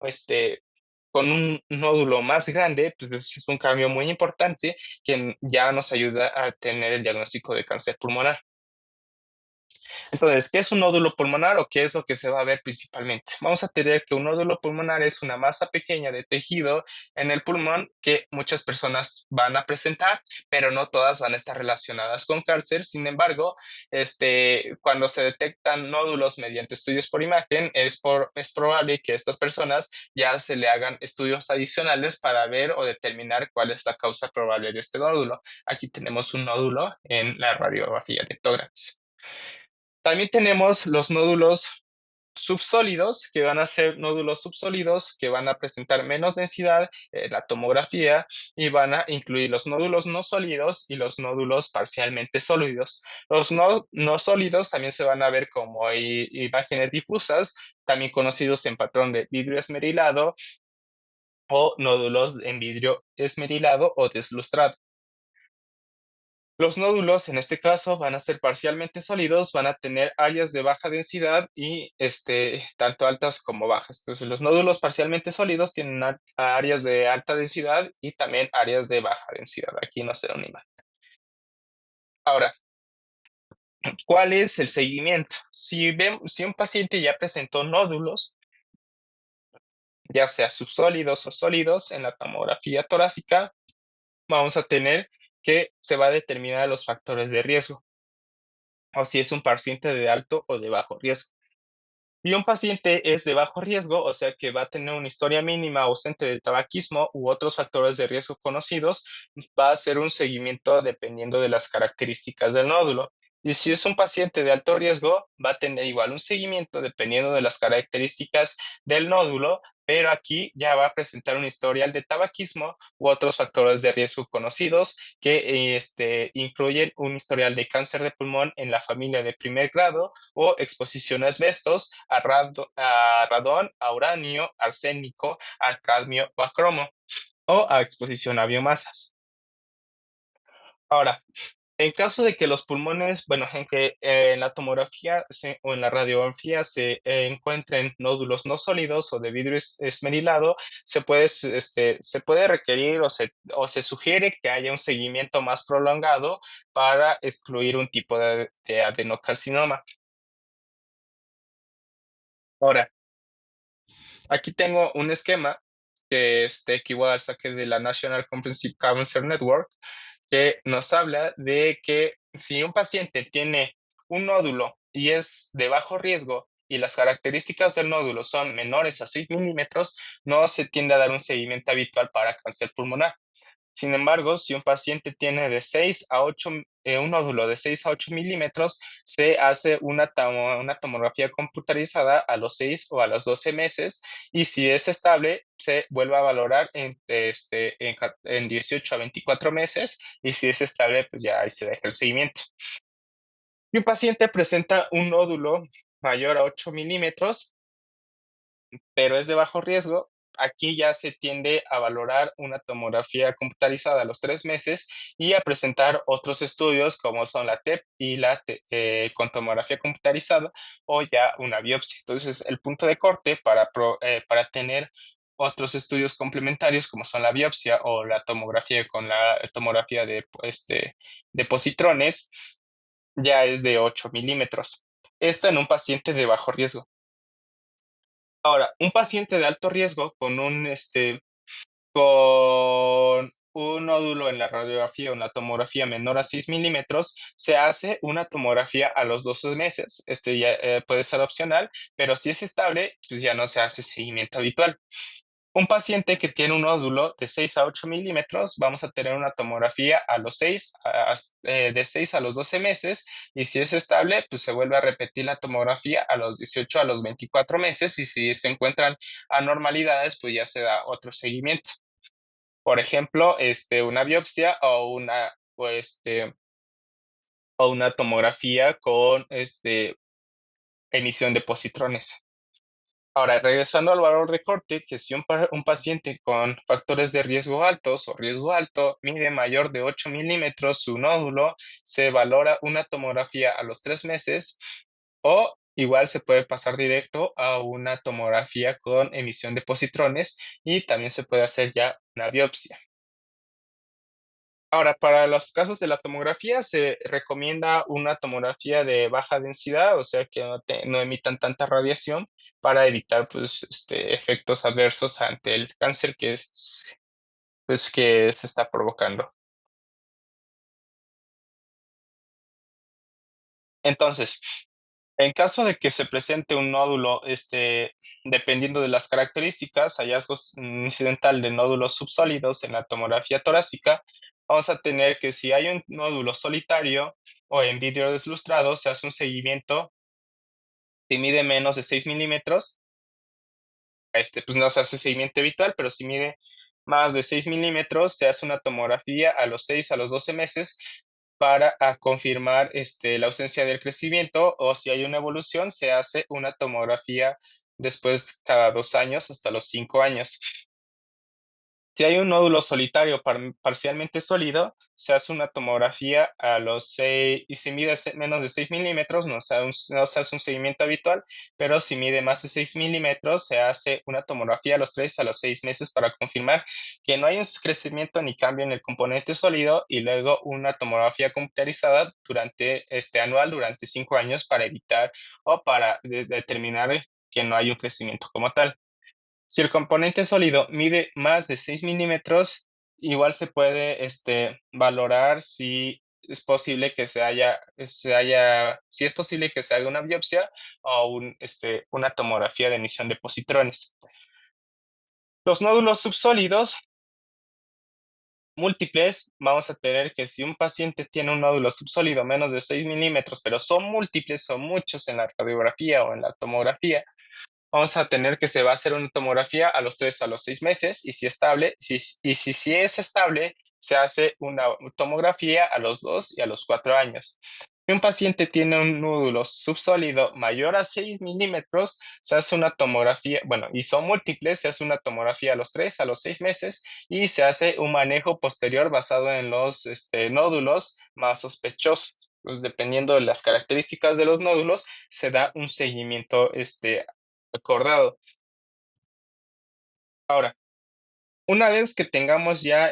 con un nódulo más grande, pues es un cambio muy importante que ya nos ayuda a tener el diagnóstico de cáncer pulmonar. Entonces, ¿qué es un nódulo pulmonar o qué es lo que se va a ver principalmente? Vamos a tener que un nódulo pulmonar es una masa pequeña de tejido en el pulmón que muchas personas van a presentar, pero no todas van a estar relacionadas con cáncer. Sin embargo, cuando se detectan nódulos mediante estudios por imagen, es probable que a estas personas ya se le hagan estudios adicionales para ver o determinar cuál es la causa probable de este nódulo. Aquí tenemos un nódulo en la radiografía de tórax. También tenemos los nódulos subsólidos, que van a ser nódulos subsólidos que van a presentar menos densidad en la tomografía y van a incluir los nódulos no sólidos y los nódulos parcialmente sólidos. Los no sólidos también se van a ver como imágenes difusas, también conocidos en patrón de vidrio esmerilado o nódulos en vidrio esmerilado o deslustrado. Los nódulos, en este caso, van a ser parcialmente sólidos, van a tener áreas de baja densidad y tanto altas como bajas. Entonces, los nódulos parcialmente sólidos tienen áreas de alta densidad y también áreas de baja densidad. Aquí no se da una imagen. Ahora, ¿cuál es el seguimiento? Si un paciente ya presentó nódulos, ya sea subsólidos o sólidos, en la tomografía torácica, vamos a tener que se va a determinar los factores de riesgo o si es un paciente de alto o de bajo riesgo. Y un paciente es de bajo riesgo, o sea que va a tener una historia mínima ausente de tabaquismo u otros factores de riesgo conocidos, va a hacer un seguimiento dependiendo de las características del nódulo. Y si es un paciente de alto riesgo, va a tener igual un seguimiento dependiendo de las características del nódulo, pero aquí ya va a presentar un historial de tabaquismo u otros factores de riesgo conocidos que incluyen un historial de cáncer de pulmón en la familia de primer grado o exposición a asbestos, a radón, a uranio, arsénico, al cadmio o a cromo, o a exposición a biomasas. Ahora, en caso de que los pulmones, bueno, en que en la tomografía o en la radiografía se encuentren nódulos no sólidos o de vidrio esmerilado, se puede requerir o se sugiere que haya un seguimiento más prolongado para excluir un tipo de adenocarcinoma. Ahora, aquí tengo un esquema que igual saqué de la National Comprehensive Cancer Network, que nos habla de que si un paciente tiene un nódulo y es de bajo riesgo y las características del nódulo son menores a 6 milímetros, no se tiende a dar un seguimiento habitual para cáncer pulmonar. Sin embargo, si un paciente tiene de 6 a 8, un nódulo de 6 a 8 milímetros, se hace una tomografía computarizada a los 6 o a los 12 meses y si es estable, se vuelve a valorar en 18 a 24 meses y si es estable, pues ya ahí se deja el seguimiento. Y un paciente presenta un nódulo mayor a 8 milímetros, pero es de bajo riesgo. Aquí ya se tiende a valorar una tomografía computarizada a los 3 meses y a presentar otros estudios como son la TEP y con tomografía computarizada o ya una biopsia. Entonces, el punto de corte para tener otros estudios complementarios como son la biopsia o la tomografía con la tomografía de positrones ya es de 8 milímetros. Esto en un paciente de bajo riesgo. Ahora, un paciente de alto riesgo con un nódulo en la radiografía o en la tomografía menor a 6 milímetros, se hace una tomografía a los 12 meses. Este ya puede ser opcional, pero si es estable, pues ya no se hace seguimiento habitual. Un paciente que tiene un nódulo de 6 a 8 milímetros, vamos a tener una tomografía a los de 6 a los 12 meses y si es estable, pues se vuelve a repetir la tomografía a los 18 a los 24 meses y si se encuentran anormalidades, pues ya se da otro seguimiento. Por ejemplo, una biopsia o una tomografía con emisión de positrones. Ahora, regresando al valor de corte, que si un paciente con factores de riesgo altos o riesgo alto mide mayor de 8 milímetros su nódulo, se valora una tomografía a los 3 meses o igual se puede pasar directo a una tomografía con emisión de positrones y también se puede hacer ya una biopsia. Ahora, para los casos de la tomografía, se recomienda una tomografía de baja densidad, o sea, que no emitan tanta radiación para evitar, pues, efectos adversos ante el cáncer que se está provocando. Entonces, en caso de que se presente un nódulo, dependiendo de las características, hallazgos incidental de nódulos subsólidos en la tomografía torácica, vamos a tener que si hay un nódulo solitario o en vidrio deslustrado, se hace un seguimiento. Si mide menos de 6 milímetros, pues no se hace seguimiento habitual, pero si mide más de 6 milímetros, se hace una tomografía a los 6 a los 12 meses para confirmar la ausencia del crecimiento, o si hay una evolución, se hace una tomografía después cada 2 años hasta los 5 años. Si hay un nódulo solitario parcialmente sólido, se hace una tomografía a los 6, y si mide menos de 6 milímetros, no se hace un seguimiento habitual, pero si mide más de 6 milímetros, se hace una tomografía a los 3 a los 6 meses para confirmar que no hay un crecimiento ni cambio en el componente sólido, y luego una tomografía computarizada anual durante 5 años para evitar o para determinar que no hay un crecimiento como tal. Si el componente sólido mide más de 6 milímetros, igual se puede, valorar si es posible que si es posible que se haga una biopsia o una tomografía de emisión de positrones. Los nódulos subsólidos múltiples, vamos a tener que si un paciente tiene un nódulo subsólido menos de 6 milímetros, pero son múltiples, son muchos en la radiografía o en la tomografía, vamos a tener que se va a hacer una tomografía a los 3 a los 6 meses, y si estable, si es estable, se hace una tomografía a los 2 y a los 4 años. Si un paciente tiene un nódulo subsólido mayor a 6 milímetros, se hace una tomografía, bueno, y son múltiples, se hace una tomografía a los 3 a los 6 meses, y se hace un manejo posterior basado en los nódulos más sospechosos. Pues dependiendo de las características de los nódulos, se da un seguimiento acordado. Ahora, una vez que tengamos ya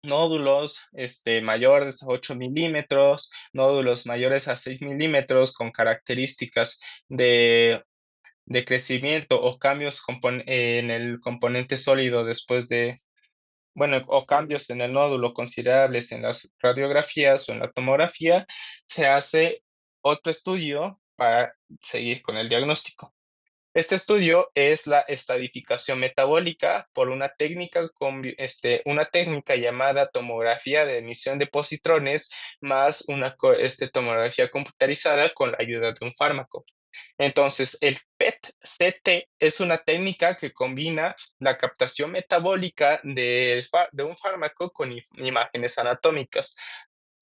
nódulos mayores a 8 milímetros, nódulos mayores a 6 milímetros con características de, de crecimiento o cambios en el componente sólido bueno, o cambios en el nódulo considerables en las radiografías o en la tomografía, se hace otro estudio para seguir con el diagnóstico. Este estudio es la estadificación metabólica por una técnica llamada tomografía de emisión de positrones más una tomografía computarizada con la ayuda de un fármaco. Entonces, el PET-CT es una técnica que combina la captación metabólica de un fármaco con imágenes anatómicas.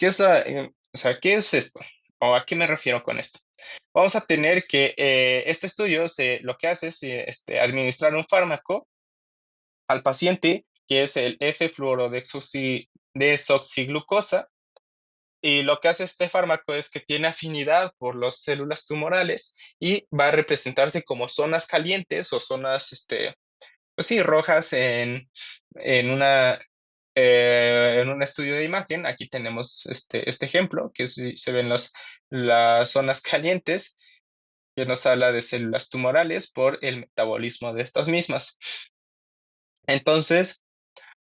O sea, ¿qué es esto? ¿O a qué me refiero con esto? Vamos a tener que este estudio lo que hace es administrar un fármaco al paciente, que es el F-fluorodesoxiglucosa, y lo que hace este fármaco es que tiene afinidad por las células tumorales y va a representarse como zonas calientes o zonas, pues sí, rojas en una, en un estudio de imagen. Aquí tenemos este ejemplo, que se ven las zonas calientes, que nos habla de células tumorales por el metabolismo de estas mismas. Entonces,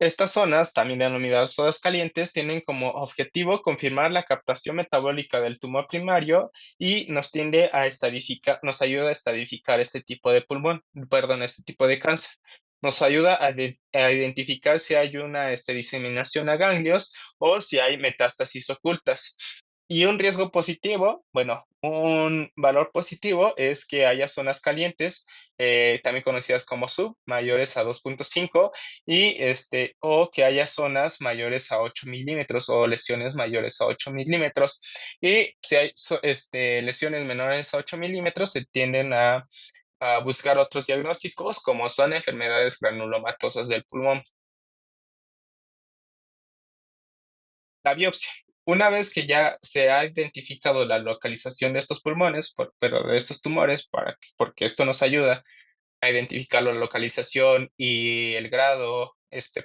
estas zonas, también denominadas zonas calientes, tienen como objetivo confirmar la captación metabólica del tumor primario, y nos ayuda a estadificar este tipo de este tipo de cáncer. Nos ayuda a identificar si hay una diseminación a ganglios o si hay metástasis ocultas. Y un riesgo positivo, bueno, un valor positivo es que haya zonas calientes, también conocidas como sub, mayores a 2,5, o que haya zonas mayores a 8 milímetros o lesiones mayores a 8 milímetros. Y si hay lesiones menores a 8 milímetros, se tienden a buscar otros diagnósticos, como son enfermedades granulomatosas del pulmón. La biopsia. Una vez que ya se ha identificado la localización de estos pulmones, pero de estos tumores, porque esto nos ayuda a identificar la localización y el grado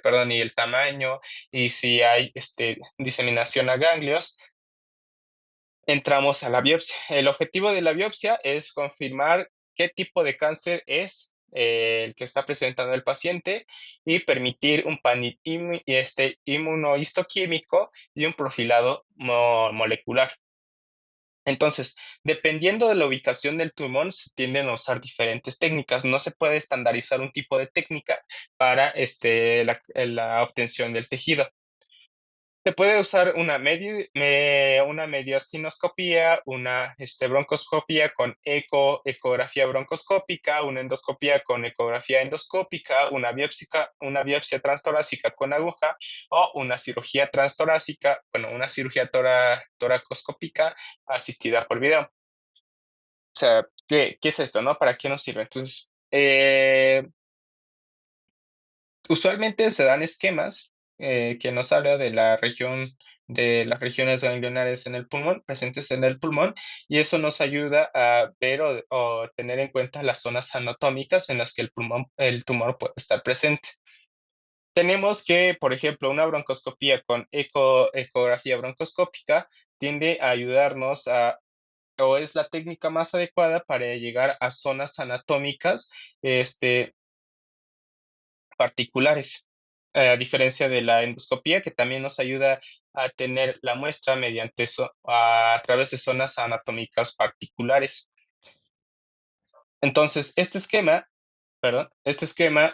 perdón, y el tamaño, y si hay, diseminación a ganglios, entramos a la biopsia. El objetivo de la biopsia es confirmar qué tipo de cáncer es el que está presentando el paciente y permitir un panel inmunohistoquímico y un profilado molecular. Entonces, dependiendo de la ubicación del tumor, se tienden a usar diferentes técnicas. No se puede estandarizar un tipo de técnica para la obtención del tejido. Se puede usar una mediastinoscopía, una broncoscopía con ecografía broncoscópica, una endoscopía con ecografía endoscópica, una biopsia transtorácica con aguja o una cirugía transtorácica, bueno, una cirugía toracoscópica asistida por video. O sea, ¿qué es esto, no? ¿Para qué nos sirve? Entonces, usualmente se dan esquemas que nos habla de las regiones ganglionares en el pulmón, presentes en el pulmón, y eso nos ayuda a ver o tener en cuenta las zonas anatómicas en las que el tumor puede estar presente. Tenemos que, por ejemplo, una broncoscopía con ecografía broncoscópica tiende a ayudarnos o es la técnica más adecuada para llegar a zonas anatómicas, este, particulares, a diferencia de la endoscopía, que también nos ayuda a tener la muestra a través de zonas anatómicas particulares. Entonces, este esquema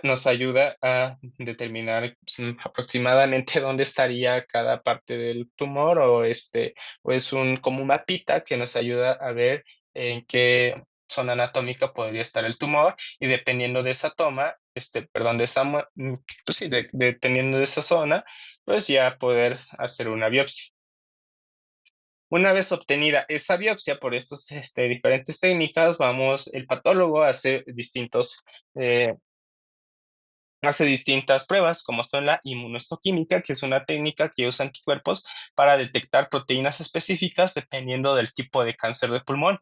nos ayuda a determinar aproximadamente dónde estaría cada parte del tumor o es como un mapita que nos ayuda a ver en qué zona anatómica podría estar el tumor y dependiendo de esa toma, perdón, pues sí, dependiendo de esa zona, pues ya poder hacer una biopsia. Una vez obtenida esa biopsia por estos diferentes técnicas, el patólogo eh, hace distintas pruebas, como son la inmunohistoquímica, que es una técnica que usa anticuerpos para detectar proteínas específicas dependiendo del tipo de cáncer de pulmón.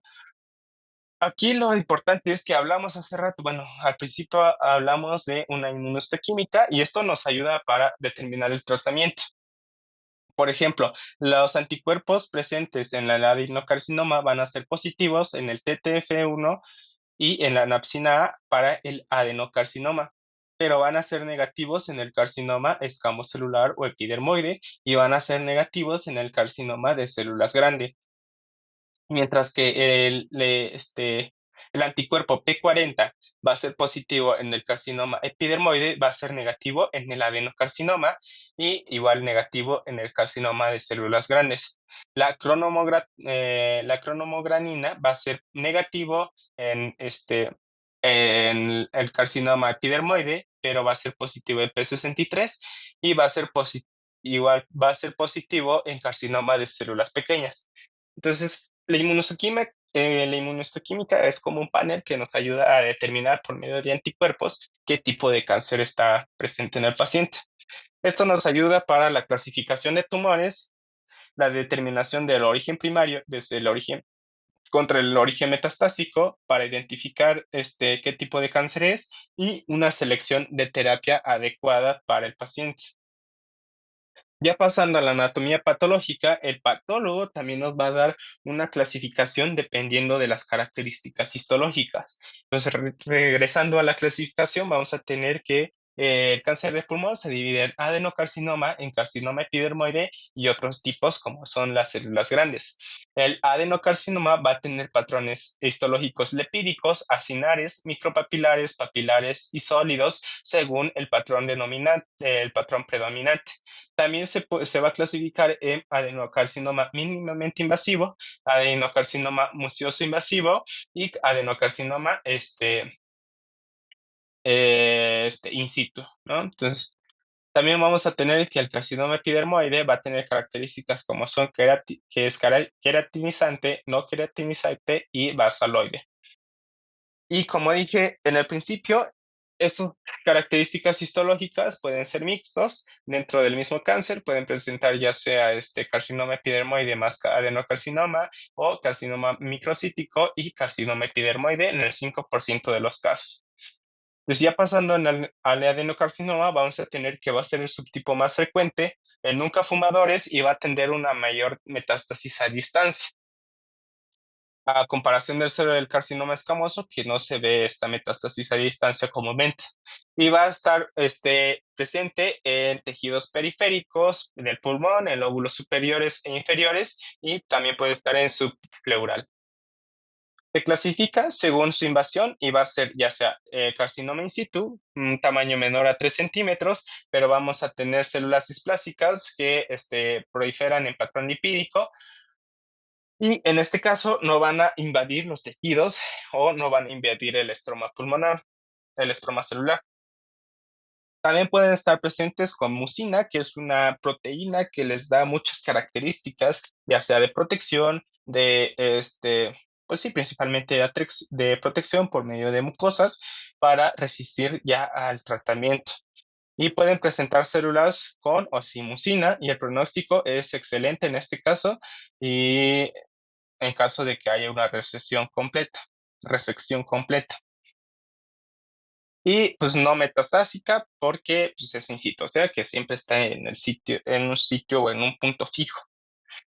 Aquí lo importante es que hablamos hace rato, bueno, al principio hablamos de una inmunohistoquímica y esto nos ayuda para determinar el tratamiento. Por ejemplo, los anticuerpos presentes en el adenocarcinoma van a ser positivos en el TTF1 y en la napsina A para el adenocarcinoma, pero van a ser negativos en el carcinoma escamocelular o epidermoide y van a ser negativos en el carcinoma de células grandes. Mientras que el anticuerpo P40 va a ser positivo en el carcinoma epidermoide, va a ser negativo en el adenocarcinoma y igual negativo en el carcinoma de células grandes. La cronomogranina va a ser negativo en el carcinoma epidermoide, pero va a ser positivo en P63 y va a ser positivo en carcinoma de células pequeñas. Entonces, la inmunohistoquímica es como un panel que nos ayuda a determinar por medio de anticuerpos qué tipo de cáncer está presente en el paciente. Esto nos ayuda para la clasificación de tumores, la determinación del origen primario desde el origen contra el origen metastásico para identificar qué tipo de cáncer es y una selección de terapia adecuada para el paciente. Ya pasando a la anatomía patológica, el patólogo también nos va a dar una clasificación dependiendo de las características histológicas. Entonces, regresando a la clasificación, vamos a tener que el cáncer de pulmón se divide en adenocarcinoma, en carcinoma epidermoide y otros tipos como son las células grandes. El adenocarcinoma va a tener patrones histológicos lepídicos, acinares, micropapilares, papilares y sólidos según el patrón predominante. También se va a clasificar en adenocarcinoma mínimamente invasivo, adenocarcinoma mucioso invasivo y adenocarcinoma in situ, ¿no? Entonces, también vamos a tener que el carcinoma epidermoide va a tener características como son queratinizante, no queratinizante y basaloide. Y como dije en el principio, estas características histológicas pueden ser mixtos dentro del mismo cáncer, pueden presentar ya sea carcinoma epidermoide más adenocarcinoma o carcinoma microcítico y carcinoma epidermoide en el 5% de los casos. Pues ya pasando al adenocarcinoma, vamos a tener que va a ser el subtipo más frecuente en nunca fumadores y va a tener una mayor metástasis a distancia. A comparación del carcinoma escamoso, que no se ve esta metástasis a distancia comúnmente. Y va a estar presente en tejidos periféricos del pulmón, en lóbulos superiores e inferiores, y también puede estar en subpleural. Se clasifica según su invasión y va a ser ya sea carcinoma in situ, un tamaño menor a 3 centímetros, pero vamos a tener células displásicas que proliferan en patrón lipídico y en este caso no van a invadir los tejidos o no van a invadir el estroma pulmonar, el estroma celular. También pueden estar presentes con mucina, que es una proteína que les da muchas características, ya sea de protección, pues sí, principalmente de protección por medio de mucosas para resistir ya al tratamiento. Y pueden presentar células con o sin mucina y el pronóstico es excelente en este caso y en caso de que haya una resección completa. Y pues no metastásica porque pues, es in situ, o sea que siempre está en el sitio, en un sitio o en un punto fijo.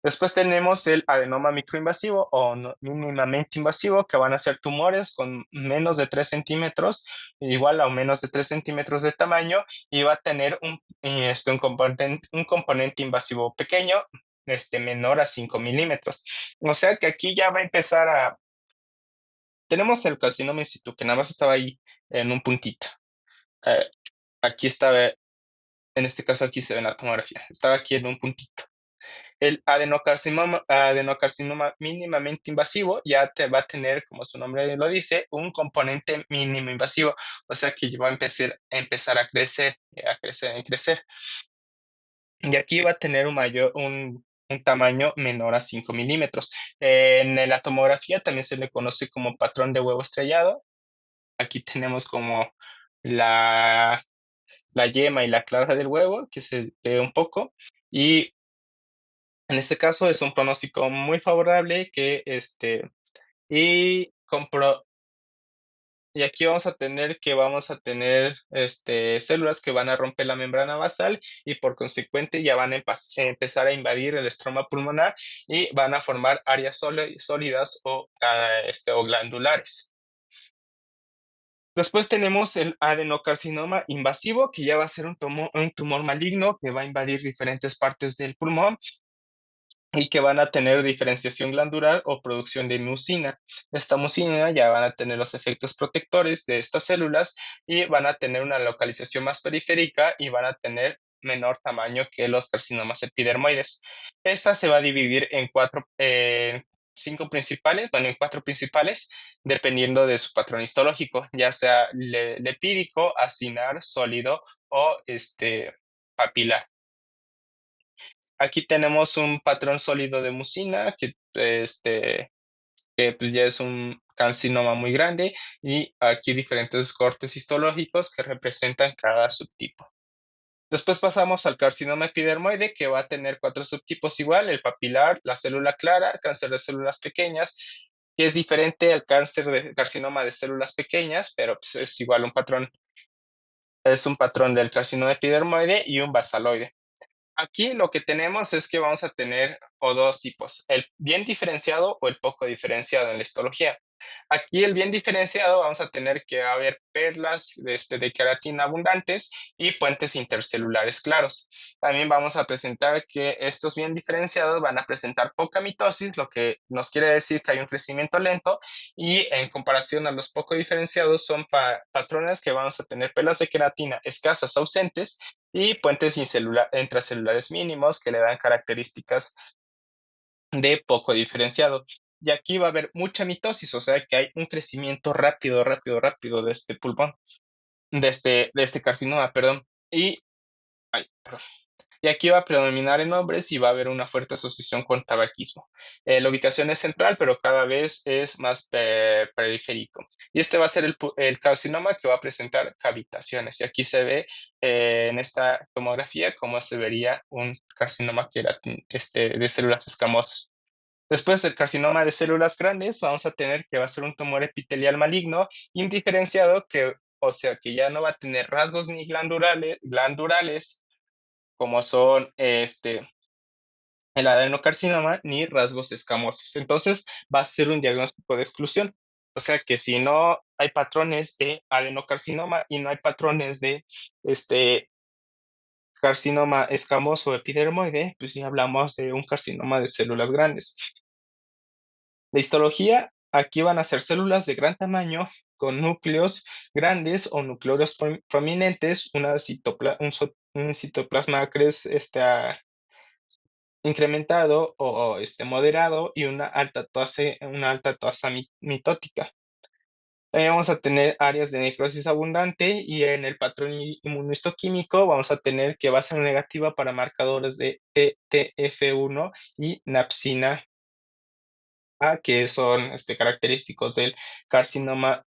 Después tenemos el adenoma microinvasivo o mínimamente invasivo, que van a ser tumores con menos de 3 centímetros, igual o menos de 3 centímetros de tamaño, y va a tener un componente invasivo pequeño, menor a 5 milímetros. O sea que aquí ya va a empezar a. Tenemos el carcinoma in situ, que nada más estaba ahí en un puntito. Eh, Aquí estaba, en este caso aquí se ve en la tomografía, estaba aquí en un puntito. El adenocarcinoma mínimamente invasivo ya te va a tener, como su nombre lo dice, un componente mínimo invasivo, o sea que va a empezar a crecer, a crecer. Y aquí va a tener un tamaño menor a 5 milímetros. En la tomografía también se le conoce como patrón de huevo estrellado. Aquí tenemos como la la yema y la clara del huevo, que se ve un poco, y en este caso es un pronóstico muy favorable y compro y aquí vamos a tener, células que van a romper la membrana basal y por consecuente ya van a empezar a invadir el estroma pulmonar y van a formar áreas sólidas o glandulares. Después tenemos el adenocarcinoma invasivo, que ya va a ser un tumor maligno que va a invadir diferentes partes del pulmón y que van a tener diferenciación glandular o producción de mucina. Esta mucina ya van a tener los efectos protectores de estas células y van a tener una localización más periférica y van a tener menor tamaño que los carcinomas epidermoides. Esta se va a dividir en cinco principales, bueno, en cuatro principales, dependiendo de su patrón histológico, ya sea lepídico, acinar, sólido o papilar. Aquí tenemos un patrón sólido de mucina que pues, ya es un carcinoma muy grande y aquí diferentes cortes histológicos que representan cada subtipo. Después pasamos al carcinoma epidermoide, que va a tener cuatro subtipos igual: el papilar, la célula clara, cáncer de células pequeñas, que es diferente al carcinoma de células pequeñas, pero pues, es un patrón del carcinoma epidermoide y un basaloide. Aquí lo que tenemos es que vamos a tener o dos tipos, el bien diferenciado o el poco diferenciado en la histología. Aquí el bien diferenciado vamos a tener que haber perlas de queratina abundantes y puentes intercelulares claros. También vamos a presentar que estos bien diferenciados van a presentar poca mitosis, lo que nos quiere decir que hay un crecimiento lento y en comparación a los poco diferenciados son patrones que vamos a tener perlas de queratina escasas, ausentes y puentes intracelulares mínimos que le dan características de poco diferenciado. Y aquí va a haber mucha mitosis, o sea que hay un crecimiento rápido, rápido, rápido de este pulmón, de este carcinoma, perdón. Perdón. Y aquí va a predominar en hombres y va a haber una fuerte asociación con tabaquismo. La ubicación es central, pero cada vez es más periférico. Y este va a ser el carcinoma que va a presentar cavitaciones. Y aquí se ve en esta tomografía cómo se vería un carcinoma que era de células escamosas. Después del carcinoma de células grandes, vamos a tener que va a ser un tumor epitelial maligno indiferenciado que o sea que ya no va a tener rasgos ni glandulares como son el adenocarcinoma ni rasgos escamosos. Entonces va a ser un diagnóstico de exclusión. O sea que si no hay patrones de adenocarcinoma y no hay patrones de carcinoma escamoso epidermoide, pues ya hablamos de un carcinoma de células grandes. La histología, aquí van a ser células de gran tamaño con núcleos grandes o núcleos prominentes, un citoplasma incrementado o moderado y una alta tasa mitótica. También vamos a tener áreas de necrosis abundante y en el patrón inmunohistoquímico vamos a tener que va a ser negativa para marcadores de TTF1 y napsina A, que son característicos del carcinoma,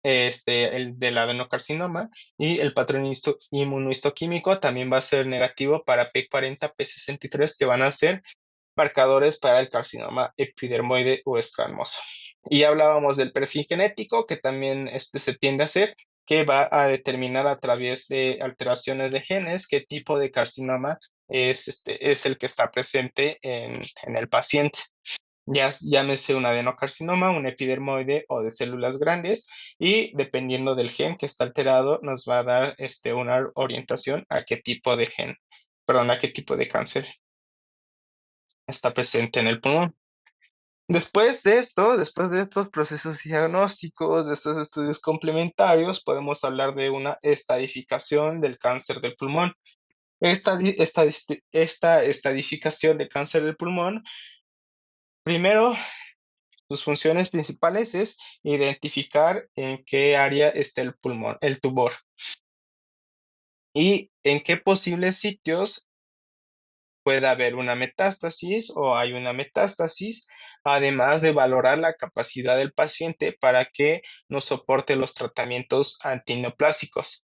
el del adenocarcinoma, y el patrón inmunohistoquímico también va a ser negativo para P40, P63, que van a ser marcadores para el carcinoma epidermoide o escamoso. Y hablábamos del perfil genético, que también se tiende a hacer, que va a determinar a través de alteraciones de genes qué tipo de carcinoma es el que está presente en el paciente. Ya llámese un adenocarcinoma, un epidermoide o de células grandes, y dependiendo del gen que está alterado, nos va a dar una orientación a qué tipo de a qué tipo de cáncer está presente en el pulmón. Después de esto, después de estos procesos diagnósticos, de estos estudios complementarios, podemos hablar de una estadificación del cáncer del pulmón. Esta estadificación de cáncer del pulmón, primero, sus funciones principales es identificar en qué área está el pulmón, el tumor, y en qué posibles sitios puede haber una metástasis o hay una metástasis, además de valorar la capacidad del paciente para que no soporte los tratamientos antineoplásicos.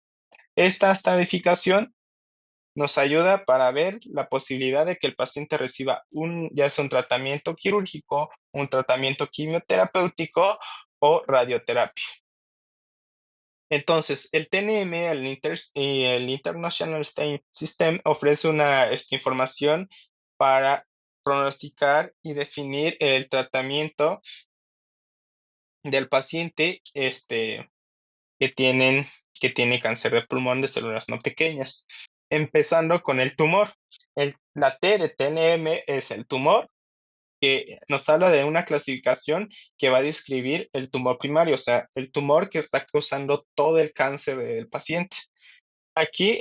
Esta estadificación nos ayuda para ver la posibilidad de que el paciente reciba ya sea un tratamiento quirúrgico, un tratamiento quimioterapéutico o radioterapia. Entonces, el TNM, el International Stain System, ofrece una información para pronosticar y definir el tratamiento del paciente que, tienen, que tiene cáncer de pulmón de células no pequeñas. Empezando con el tumor. La T de TNM es el tumor, que nos habla de una clasificación que va a describir el tumor primario, o sea, el tumor que está causando todo el cáncer del paciente. Aquí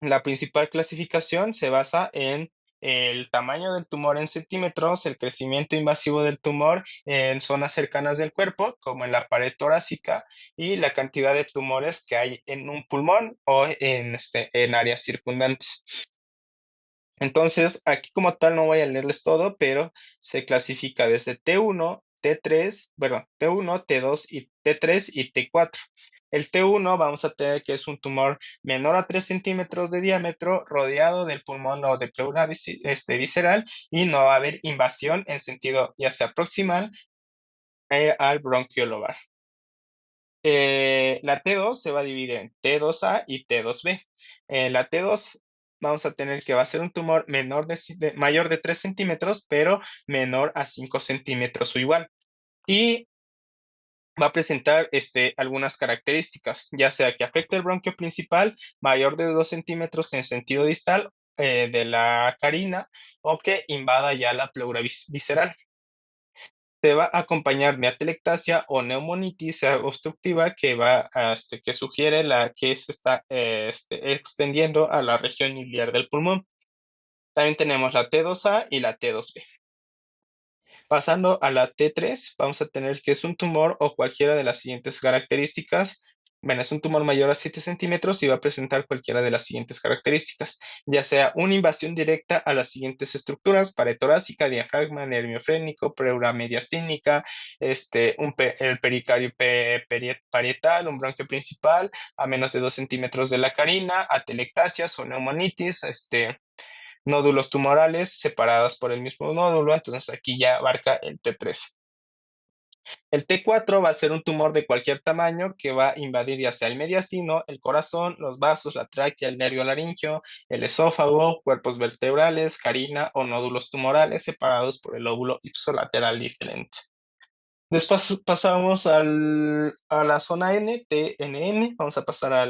la principal clasificación se basa en el tamaño del tumor en centímetros, el crecimiento invasivo del tumor en zonas cercanas del cuerpo, como en la pared torácica, y la cantidad de tumores que hay en un pulmón o en áreas circundantes. Entonces, aquí como tal no voy a leerles todo, pero se clasifica desde T1, T3, bueno, T1, T2 y T3 y T4. El T1 vamos a tener que es un tumor menor a 3 centímetros de diámetro, rodeado del pulmón o de pleura visceral, y no va a haber invasión en sentido ya sea proximal al bronquio lobar. La T2 se va a dividir en T2A y T2B. La T2 vamos a tener que va a ser un tumor mayor de 3 centímetros, pero menor a 5 centímetros o igual. Y va a presentar algunas características, ya sea que afecte el bronquio principal, mayor de 2 centímetros en sentido distal de la carina, o que invada ya la pleura visceral. Se va a acompañar de atelectasia o neumonitis obstructiva que sugiere que se está extendiendo a la región iliar del pulmón. También tenemos la T2A y la T2B. Pasando a la T3, vamos a tener que es un tumor o cualquiera de las siguientes características. Bueno, es un tumor mayor a 7 centímetros y va a presentar cualquiera de las siguientes características, ya sea una invasión directa a las siguientes estructuras: pared torácica, diafragma, nervio frénico, pleura mediastínica, el pericardio parietal, un bronquio principal a menos de 2 centímetros de la carina, atelectasias o neumonitis, nódulos tumorales separadas por el mismo nódulo, entonces aquí ya abarca el T3. El T4 va a ser un tumor de cualquier tamaño que va a invadir ya sea el mediastino, el corazón, los vasos, la tráquea, el nervio laringio, el esófago, cuerpos vertebrales, carina o nódulos tumorales separados por el lóbulo ipsilateral diferente. Después pasamos a la zona N, TNM, vamos a pasar a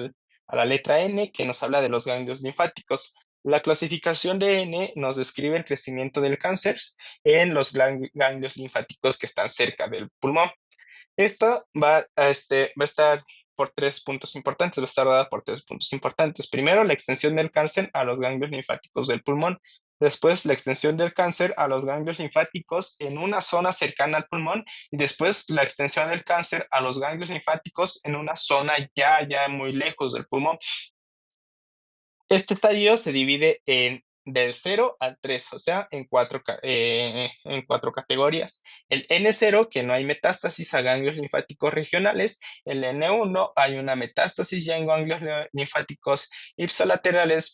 la letra N, que nos habla de los ganglios linfáticos. La clasificación de N nos describe el crecimiento del cáncer en los ganglios linfáticos que están cerca del pulmón. Esta va a estar por 3 puntos importantes, va a estar dada por 3 puntos importantes. Primero, la extensión del cáncer a los ganglios linfáticos del pulmón. Después, la extensión del cáncer a los ganglios linfáticos en una zona cercana al pulmón. Y después, la extensión del cáncer a los ganglios linfáticos en una zona ya muy lejos del pulmón. Este estadio se divide del 0 al 3, o sea, en cuatro categorías. El N0, que no hay metástasis a ganglios linfáticos regionales. El N1, hay una metástasis ya en ganglios linfáticos ipsilaterales,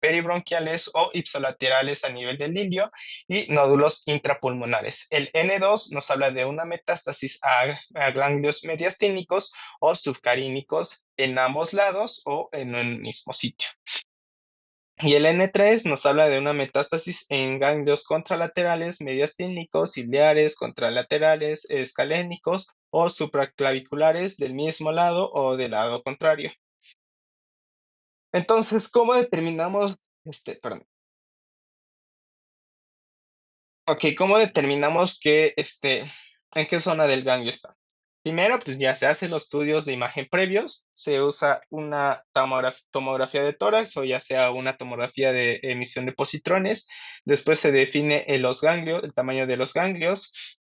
peribronquiales o ipsilaterales a nivel del ilio y nódulos intrapulmonares. El N2 nos habla de una metástasis a ganglios mediastínicos o subcarínicos en ambos lados o en un mismo sitio. Y el N3 nos habla de una metástasis en ganglios contralaterales, mediastínicos, ciliares, contralaterales, escalénicos o supraclaviculares del mismo lado o del lado contrario. Entonces, ¿cómo determinamos, perdón, ¿cómo determinamos en qué zona del ganglio está? Primero, pues ya se hacen los estudios de imagen previos, se usa una tomografía de tórax o ya sea una tomografía de emisión de positrones. Después se define los ganglios, el tamaño de los ganglios.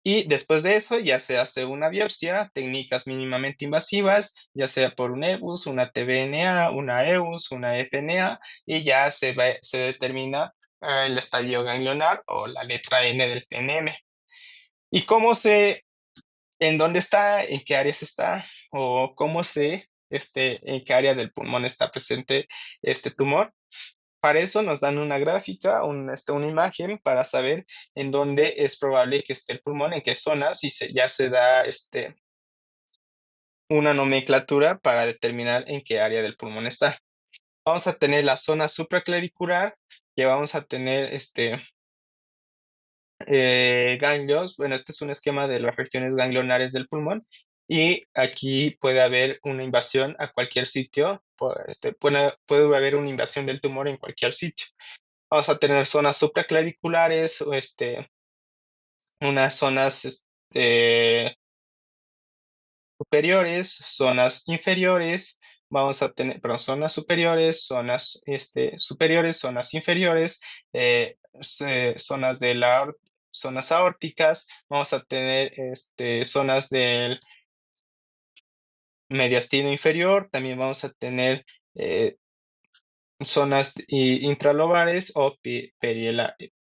Y después de eso ya se hace una biopsia, técnicas mínimamente invasivas, ya sea por un EBUS, una TBNA, una EUS, una FNA, y ya se determina el estadio ganglionar o la letra N del TNM. ¿Y en dónde está, en qué áreas está, o cómo sé, en qué área del pulmón está presente este tumor? Para eso nos dan una gráfica, una imagen para saber en dónde es probable que esté el pulmón, en qué zonas, y ya se da una nomenclatura para determinar en qué área del pulmón está. Vamos a tener la zona supraclavicular, que vamos a tener ganglios. Bueno, este es un esquema de las regiones ganglionares del pulmón y aquí puede haber una invasión a cualquier sitio, puede haber una invasión del tumor en cualquier sitio. Vamos a tener zonas supraclaviculares o unas zonas superiores, zonas inferiores, vamos a tener, perdón, zonas superiores, zonas superiores, zonas inferiores, zonas de zonas aórticas, vamos a tener zonas del mediastino inferior, también vamos a tener eh, zonas intralobares o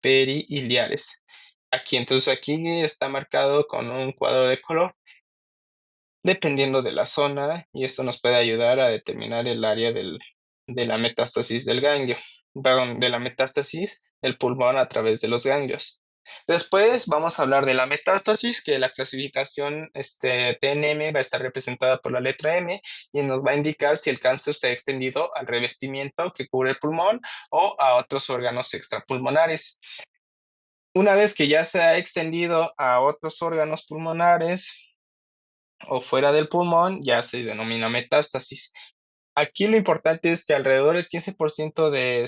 perihiliares. Aquí está marcado con un cuadro de color dependiendo de la zona, y esto nos puede ayudar a determinar el área de la metástasis del ganglio, perdón, de la metástasis del pulmón a través de los ganglios. Después vamos a hablar de la metástasis, que la clasificación TNM va a estar representada por la letra M y nos va a indicar si el cáncer se ha extendido al revestimiento que cubre el pulmón o a otros órganos extrapulmonares. Una vez que ya se ha extendido a otros órganos pulmonares, o fuera del pulmón, ya se denomina metástasis. Aquí lo importante es que alrededor del 15% de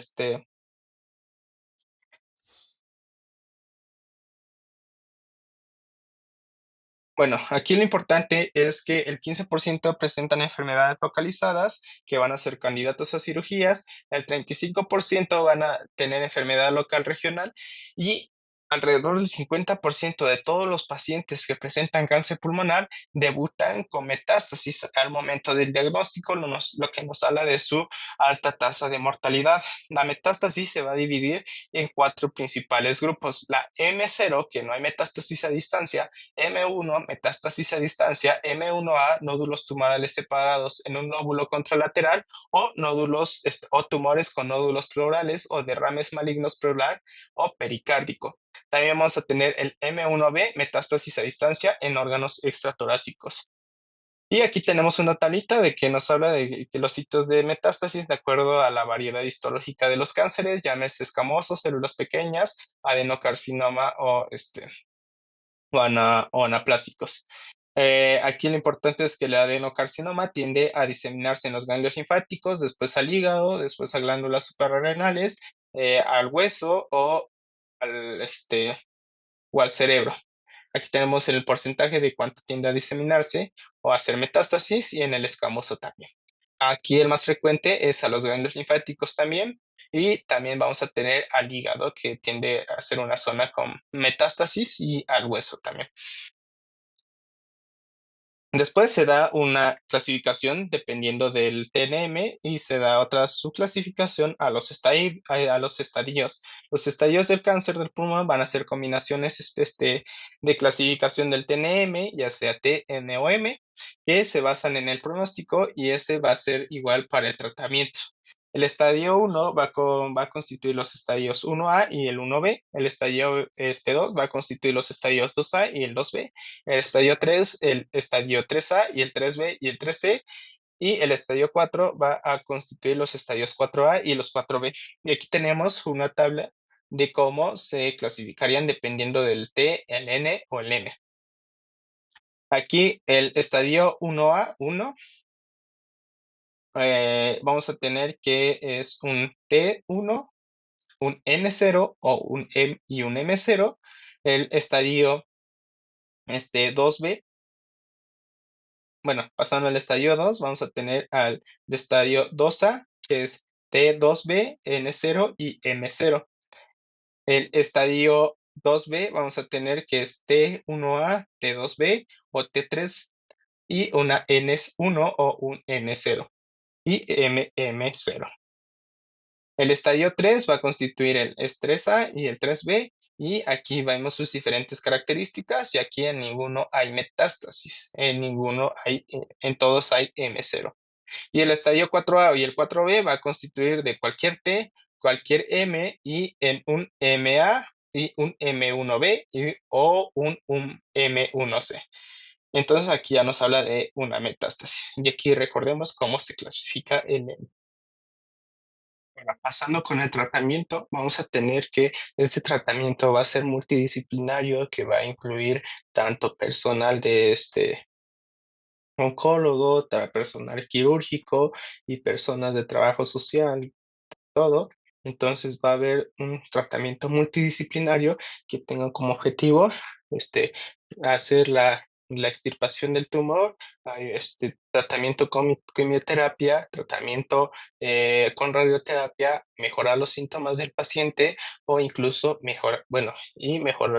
Bueno, aquí lo importante es que el 15% presentan enfermedades localizadas que van a ser candidatos a cirugías, el 35% van a tener enfermedad local regional y alrededor del 50% de todos los pacientes que presentan cáncer pulmonar debutan con metástasis al momento del diagnóstico, lo que nos habla de su alta tasa de mortalidad. La metástasis se va a dividir en cuatro principales grupos. La M0, que no hay metástasis a distancia, M1, metástasis a distancia, M1A, nódulos tumorales separados en un lóbulo contralateral o nódulos o tumores con nódulos pleurales o derrames malignos pleural o pericárdico. También vamos a tener el M1B, metástasis a distancia en órganos extratorácicos. Y aquí tenemos una tablita de que nos habla de los sitios de metástasis de acuerdo a la variedad histológica de los cánceres, llámese escamosos, células pequeñas, adenocarcinoma o anaplásicos. Aquí lo importante es que el adenocarcinoma tiende a diseminarse en los ganglios linfáticos, después al hígado, después a glándulas suprarrenales, al hueso o al cerebro. Aquí tenemos el porcentaje de cuánto tiende a diseminarse o a hacer metástasis y en el escamoso también. Aquí el más frecuente es a los ganglios linfáticos también y también vamos a tener al hígado que tiende a ser una zona con metástasis y al hueso también. Después se da una clasificación dependiendo del TNM y se da otra subclasificación a los estadios. Los estadios del cáncer del pulmón van a ser combinaciones de clasificación del TNM, ya sea T, N o M, que se basan en el pronóstico y este va a ser igual para el tratamiento. El estadio 1 va a constituir los estadios 1A y el 1B. El estadio 2 va a constituir los estadios 2A y el 2B. El estadio 3, el estadio 3A y el 3B y el 3C. Y el estadio 4 va a constituir los estadios 4A y los 4B. Y aquí tenemos una tabla de cómo se clasificarían dependiendo del T, el N o el M. Aquí el estadio 1A, 1, vamos a tener que es un T1, un N0 o un M y un M0. El estadio 2B, bueno, pasando al estadio 2, vamos a tener al de estadio 2A, que es T2B, N0 y M0. El estadio 2B vamos a tener que es T1A, T2B o T3 y una N1 o un N0 y MM0. El estadio 3 va a constituir el S3A y el 3B, y aquí vemos sus diferentes características, y aquí en ninguno hay metástasis, en todos hay M0. Y el estadio 4A y el 4B va a constituir de cualquier T, cualquier M y en un MA y un M1B o un M1C. Entonces aquí ya nos habla de una metástasis. Y aquí recordemos cómo se clasifica el. Bueno, pasando con el tratamiento, vamos a tener que este tratamiento va a ser multidisciplinario, que va a incluir tanto personal de oncólogo, personal quirúrgico y personas de trabajo social, todo. Entonces va a haber un tratamiento multidisciplinario que tenga como objetivo hacer la extirpación del tumor, hay tratamiento con quimioterapia, tratamiento con radioterapia, mejorar los síntomas del paciente o incluso mejorar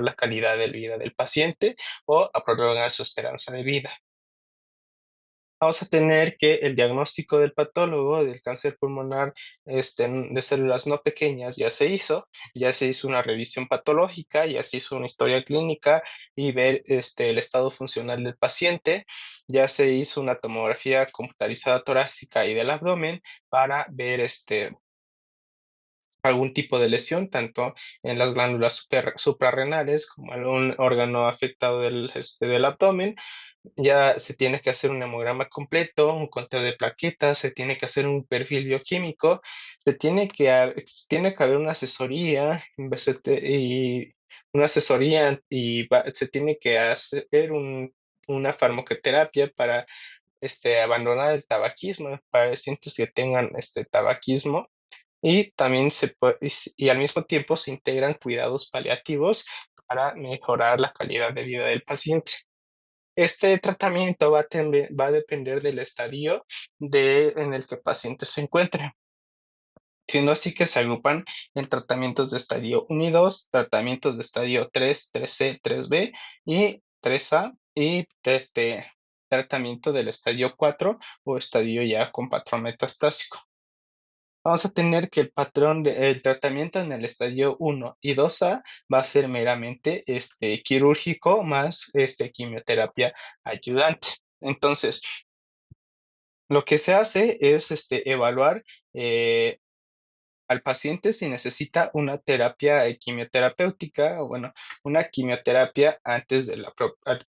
la calidad de vida del paciente o a prolongar su esperanza de vida. Vamos a tener que el diagnóstico del patólogo del cáncer pulmonar de células no pequeñas ya se hizo una revisión patológica, ya se hizo una historia clínica y ver el estado funcional del paciente, ya se hizo una tomografía computarizada torácica y del abdomen para ver algún tipo de lesión, tanto en las glándulas suprarrenales como en un órgano afectado del abdomen. Ya se tiene que hacer un hemograma completo, un conteo de plaquetas, se tiene que hacer un perfil bioquímico, tiene que haber una asesoría, y se tiene que hacer una farmacoterapia para abandonar el tabaquismo, para pacientes que tengan tabaquismo. Y también y al mismo tiempo se integran cuidados paliativos para mejorar la calidad de vida del paciente. Este tratamiento va a depender del estadio en el que el paciente se encuentre, siendo así que se agrupan en tratamientos de estadio 1 y 2, tratamientos de estadio 3, 3C, 3B y 3A, y tratamiento del estadio 4 o estadio ya con patrón metastásico. Vamos a tener que el tratamiento en el estadio 1 y 2A va a ser meramente quirúrgico más quimioterapia ayudante. Entonces, lo que se hace es evaluar al paciente si necesita una terapia quimioterapéutica o bueno, una quimioterapia antes de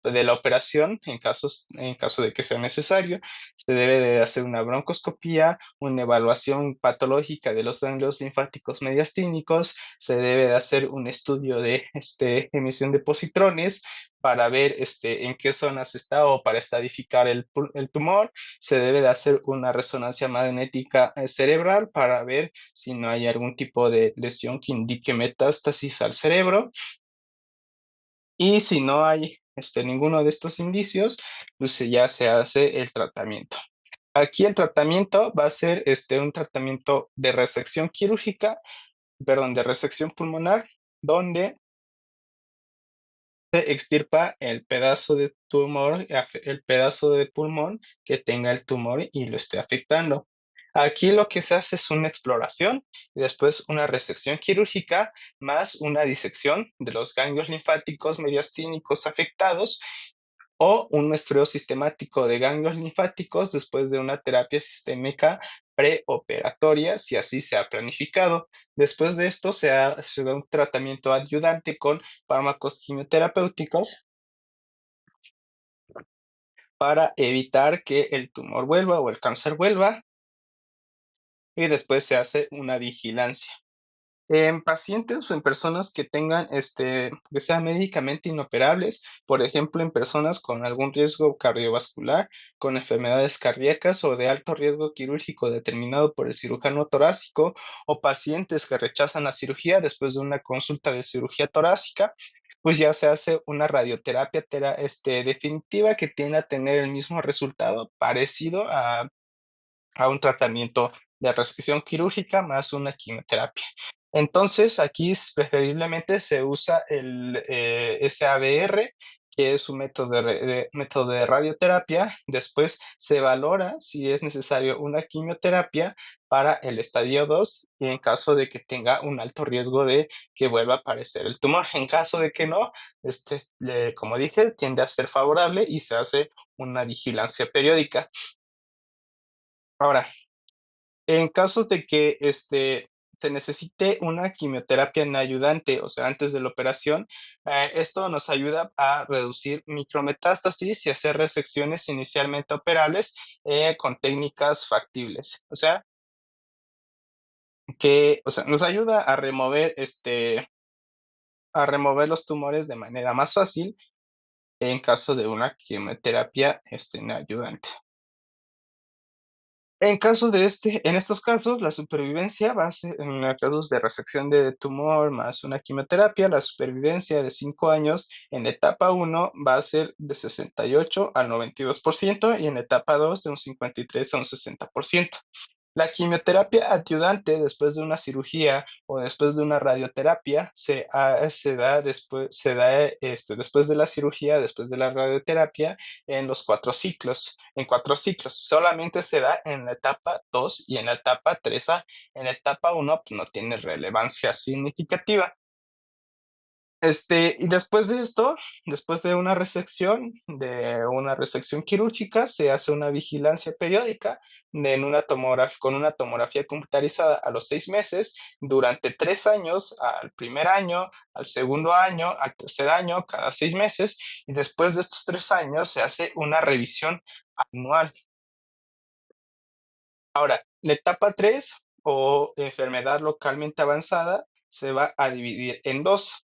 de la operación en caso de que sea necesario. Se debe de hacer una broncoscopía, una evaluación patológica de los ganglios linfáticos mediastínicos, se debe de hacer un estudio de emisión de positrones para ver en qué zonas está o para estadificar el tumor. Se debe de hacer una resonancia magnética cerebral para ver si no hay algún tipo de lesión que indique metástasis al cerebro. Y si no hay ninguno de estos indicios, pues ya se hace el tratamiento. Aquí el tratamiento va a ser un tratamiento de resección quirúrgica, perdón, de resección pulmonar, donde se extirpa el pedazo de tumor, el pedazo de pulmón que tenga el tumor y lo esté afectando. Aquí lo que se hace es una exploración y después una resección quirúrgica más una disección de los ganglios linfáticos mediastínicos afectados o un muestreo sistemático de ganglios linfáticos después de una terapia sistémica preoperatoria, si así se ha planificado. Después de esto se da un tratamiento adyuvante con fármacos quimioterapéuticos para evitar que el tumor vuelva o el cáncer vuelva y después se hace una vigilancia. En pacientes o en personas que tengan, que sean médicamente inoperables, por ejemplo, en personas con algún riesgo cardiovascular, con enfermedades cardíacas o de alto riesgo quirúrgico determinado por el cirujano torácico, o pacientes que rechazan la cirugía después de una consulta de cirugía torácica, pues ya se hace una radioterapia definitiva que tiende a tener el mismo resultado parecido a un tratamiento de resección quirúrgica más una quimioterapia. Entonces, aquí preferiblemente se usa el SABR, que es un método método de radioterapia. Después se valora si es necesario una quimioterapia para el estadio 2 y en caso de que tenga un alto riesgo de que vuelva a aparecer el tumor. En caso de que no, como dije, tiende a ser favorable y se hace una vigilancia periódica. Ahora, en casos de que, se necesite una quimioterapia en ayudante, o sea, antes de la operación, esto nos ayuda a reducir micrometástasis y hacer resecciones inicialmente operables, con técnicas factibles. O sea, nos ayuda a remover los tumores de manera más fácil en caso de una quimioterapia, en ayudante. En estos casos, la supervivencia va a ser, en los casos de resección de tumor más una quimioterapia, la supervivencia de 5 años en etapa uno va a ser de 68 al 92% y en etapa 2 de un 53 a un 60%. La quimioterapia adyuvante después de una cirugía o después de una radioterapia se da después de la cirugía, después de la radioterapia, en los 4 ciclos. En 4 ciclos. Solamente se da en la etapa 2 y en la etapa 3A. En la etapa 1 pues, no tiene relevancia significativa. Y después de esto, después de una resección quirúrgica, se hace una vigilancia periódica con una tomografía computarizada a los 6 meses, durante 3 años, al primer año, al segundo año, al tercer año, cada 6 meses, y después de estos 3 años se hace una revisión anual. Ahora, la etapa 3 o enfermedad localmente avanzada se va a dividir en dos: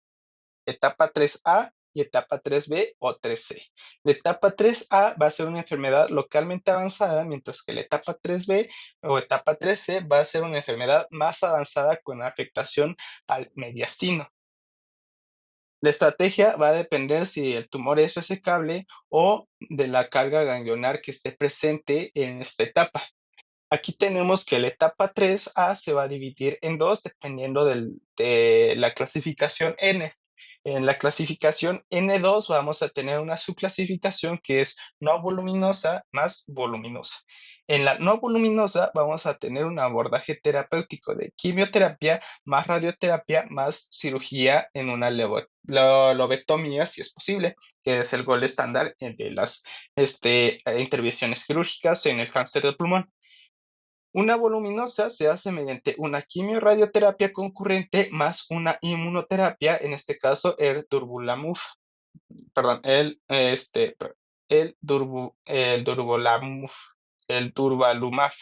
etapa 3A y etapa 3B o 3C. La etapa 3A va a ser una enfermedad localmente avanzada, mientras que la etapa 3B o etapa 3C va a ser una enfermedad más avanzada con afectación al mediastino. La estrategia va a depender si el tumor es resecable o de la carga ganglionar que esté presente en esta etapa. Aquí tenemos que la etapa 3A se va a dividir en dos dependiendo de la clasificación N. En la clasificación N2 vamos a tener una subclasificación que es no voluminosa más voluminosa. En la no voluminosa vamos a tener un abordaje terapéutico de quimioterapia más radioterapia más cirugía en una lobectomía, si es posible, que es el gol estándar de las intervenciones quirúrgicas en el cáncer de pulmón. Una voluminosa se hace mediante una quimioradioterapia concurrente más una inmunoterapia, en este caso el durvalumab, perdón, el durvalumab.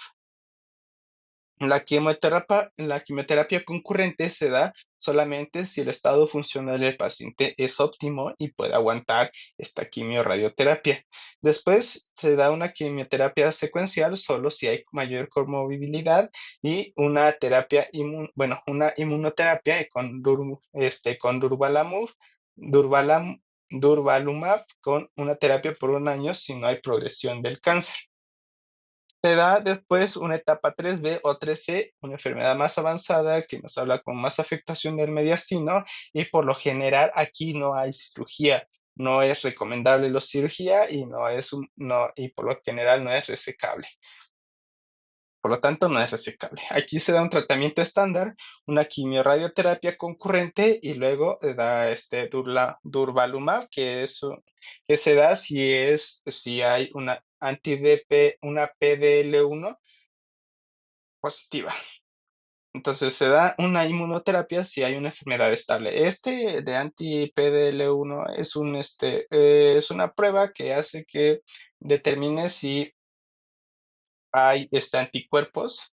La quimioterapia concurrente se da solamente si el estado funcional del paciente es óptimo y puede aguantar esta quimioradioterapia. Después se da una quimioterapia secuencial solo si hay mayor comorbilidad y una una inmunoterapia con durvalam- durvalumab con una terapia por un año si no hay progresión del cáncer. Se da después una etapa 3B o 3C, una enfermedad más avanzada que nos habla con más afectación del mediastino y por lo general aquí no hay cirugía, no es recomendable la cirugía y y por lo general no es resecable. Por lo tanto, no es resecable. Aquí se da un tratamiento estándar, una quimioradioterapia concurrente y luego da durvalumab, que se da si hay una PDL1 positiva. Entonces se da una inmunoterapia si hay una enfermedad estable. Este de anti-PDL1 es una prueba que hace que determine si hay anticuerpos.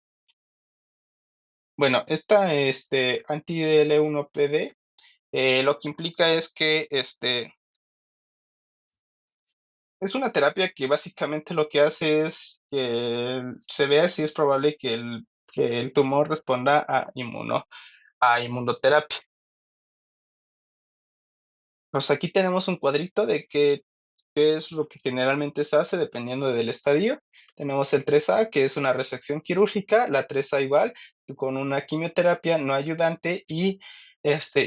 Bueno, esta anti-DL1PD lo que implica es que es una terapia que básicamente lo que hace es que se vea si es probable que el tumor responda a inmunoterapia. Pues aquí tenemos un cuadrito de qué es lo que generalmente se hace dependiendo del estadio. Tenemos el 3A, que es una resección quirúrgica, la 3A igual, con una quimioterapia no ayudante y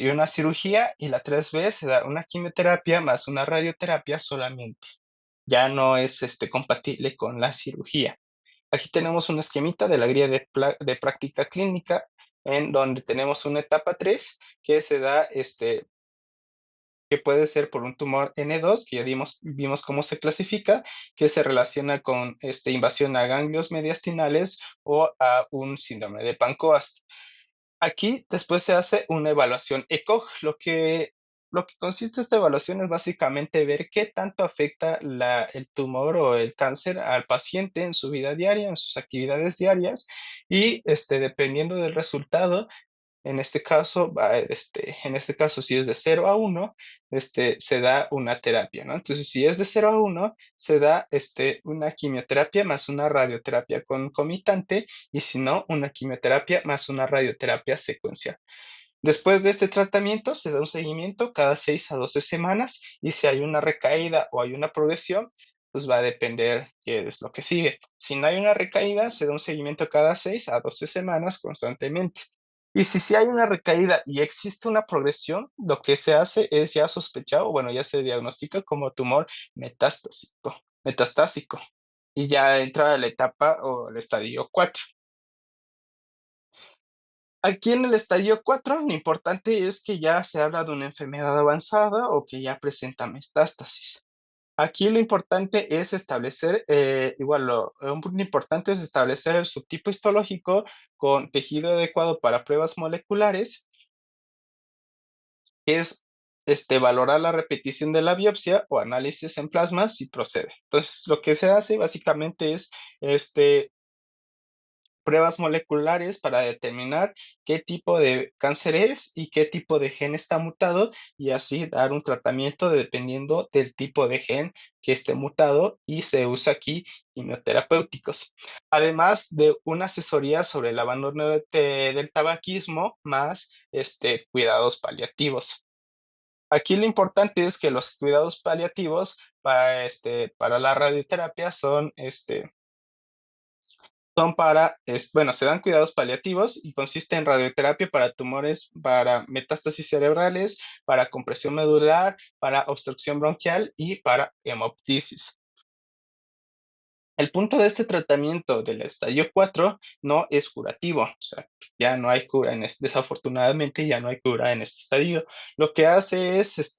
una cirugía, y la 3B se da una quimioterapia más una radioterapia solamente. Ya no es compatible con la cirugía. Aquí tenemos un esquemita de la guía de práctica clínica, en donde tenemos una etapa 3 que se da que puede ser por un tumor N2, que ya vimos cómo se clasifica, que se relaciona con invasión a ganglios mediastinales o a un síndrome de Pancoast. Aquí después se hace una evaluación ECOG. Lo que consiste esta evaluación es básicamente ver qué tanto afecta el tumor o el cáncer al paciente en su vida diaria, en sus actividades diarias, y dependiendo del resultado, en este caso, si es de 0 a 1, se da una terapia, ¿no? Entonces, si es de 0 a 1, se da una quimioterapia más una radioterapia concomitante, y si no, una quimioterapia más una radioterapia secuencial. Después de este tratamiento, se da un seguimiento cada 6 a 12 semanas, y si hay una recaída o hay una progresión, pues va a depender qué es lo que sigue. Si no hay una recaída, se da un seguimiento cada 6 a 12 semanas constantemente. Y si sí hay una recaída y existe una progresión, lo que se hace es ya sospechar, o bueno, ya se diagnostica como tumor metastásico, y ya entra a la etapa o el estadio 4. Aquí en el estadio 4, lo importante es que ya se habla de una enfermedad avanzada o que ya presenta metástasis. Aquí lo importante es establecer, un punto importante es establecer el subtipo histológico con tejido adecuado para pruebas moleculares, que es valorar la repetición de la biopsia o análisis en plasma si procede. Entonces, lo que se hace básicamente es este, pruebas moleculares para determinar qué tipo de cáncer es y qué tipo de gen está mutado, y así dar un tratamiento dependiendo del tipo de gen que esté mutado, y se usa aquí quimioterapéuticos. Además de una asesoría sobre el abandono del tabaquismo más cuidados paliativos. Aquí lo importante es que los cuidados paliativos para la radioterapia se dan cuidados paliativos y consiste en radioterapia para tumores, para metástasis cerebrales, para compresión medular, para obstrucción bronquial y para hemoptisis. El punto de este tratamiento del estadio 4 no es curativo, o sea, ya no hay cura desafortunadamente ya no hay cura en este estadio. Lo que hace es,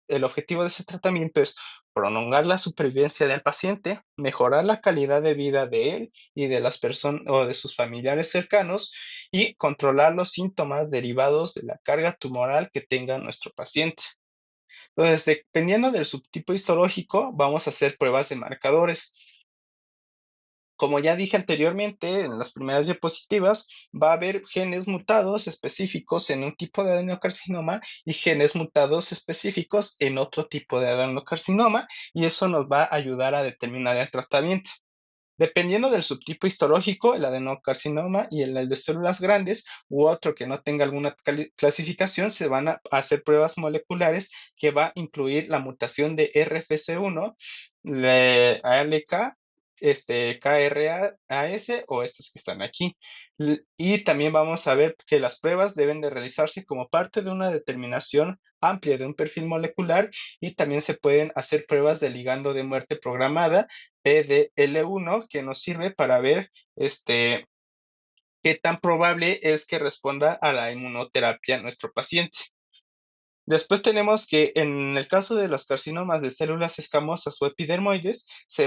el objetivo de ese tratamiento es prolongar la supervivencia del paciente, mejorar la calidad de vida de él y de las personas o de sus familiares cercanos y controlar los síntomas derivados de la carga tumoral que tenga nuestro paciente. Entonces, dependiendo del subtipo histológico, vamos a hacer pruebas de marcadores. Como ya dije anteriormente en las primeras diapositivas, va a haber genes mutados específicos en un tipo de adenocarcinoma y genes mutados específicos en otro tipo de adenocarcinoma, y eso nos va a ayudar a determinar el tratamiento. Dependiendo del subtipo histológico, el adenocarcinoma y el de células grandes u otro que no tenga alguna clasificación, se van a hacer pruebas moleculares que va a incluir la mutación de RFC1, ALK, KRAS o estas que están aquí. Y también vamos a ver que las pruebas deben de realizarse como parte de una determinación amplia de un perfil molecular, y también se pueden hacer pruebas de ligando de muerte programada PDL1, que nos sirve para ver qué tan probable es que responda a la inmunoterapia nuestro paciente. Después tenemos que en el caso de los carcinomas de células escamosas o epidermoides, se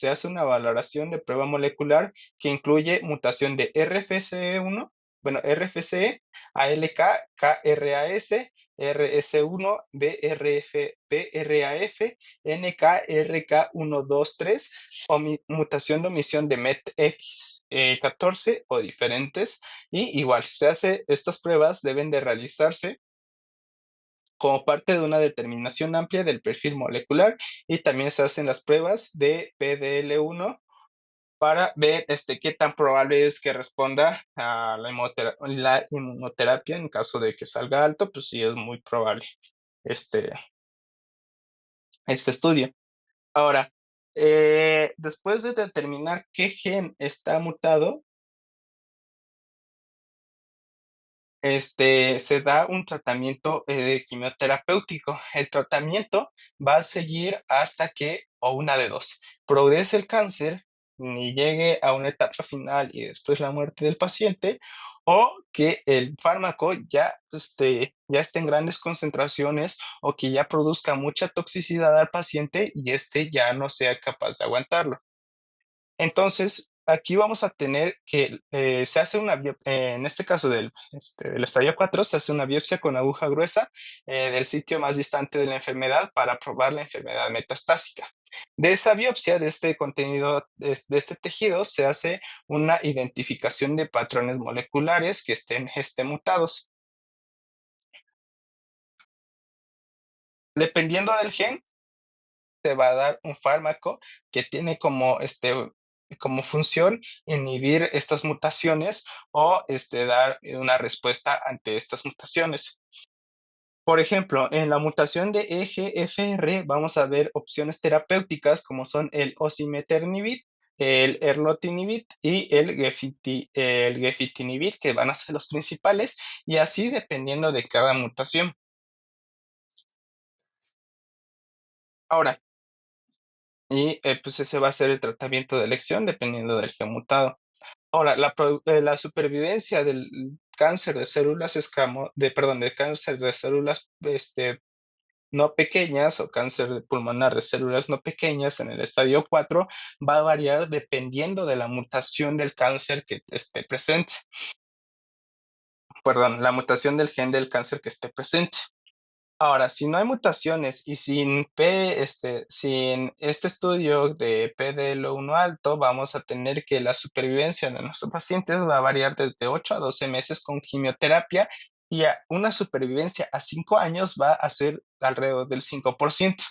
hace una valoración de prueba molecular que incluye mutación de RFCE1, bueno, RFCE, ALK, KRAS, RS1, BRF, NK, RK123 o mutación de omisión de METX 14 o diferentes. Y igual, estas pruebas deben de realizarse como parte de una determinación amplia del perfil molecular, y también se hacen las pruebas de PDL1 para ver qué tan probable es que responda a la inmunoterapia. En caso de que salga alto, pues sí es muy probable este, este estudio. Ahora, después de determinar qué gen está mutado, se da un tratamiento quimioterapéutico. El tratamiento va a seguir hasta que, o una de dos, progrese el cáncer y llegue a una etapa final y después la muerte del paciente, o que el fármaco ya esté en grandes concentraciones o que ya produzca mucha toxicidad al paciente y ya no sea capaz de aguantarlo. Entonces, aquí vamos a tener que se hace en este caso del estadio 4, se hace una biopsia con aguja gruesa del sitio más distante de la enfermedad para probar la enfermedad metastásica. De esa biopsia, de este contenido, de este tejido, se hace una identificación de patrones moleculares que estén mutados. Dependiendo del gen, te va a dar un fármaco que tiene como función inhibir estas mutaciones o dar una respuesta ante estas mutaciones. Por ejemplo, en la mutación de EGFR vamos a ver opciones terapéuticas como son el osimertinib, el erlotinib y el gefitinib, que van a ser los principales, y así dependiendo de cada mutación. Ahora, pues ese va a ser el tratamiento de elección dependiendo del gen mutado. Ahora, la supervivencia del cáncer de células de cáncer de células no pequeñas o cáncer pulmonar de células no pequeñas en el estadio 4 va a variar dependiendo de la mutación del cáncer que esté presente. Perdón, la mutación del gen del cáncer que esté presente. Ahora, si no hay mutaciones y sin este estudio de PDL1 alto, vamos a tener que la supervivencia de nuestros pacientes va a variar desde 8 a 12 meses con quimioterapia, y una supervivencia a 5 años va a ser alrededor del 5%.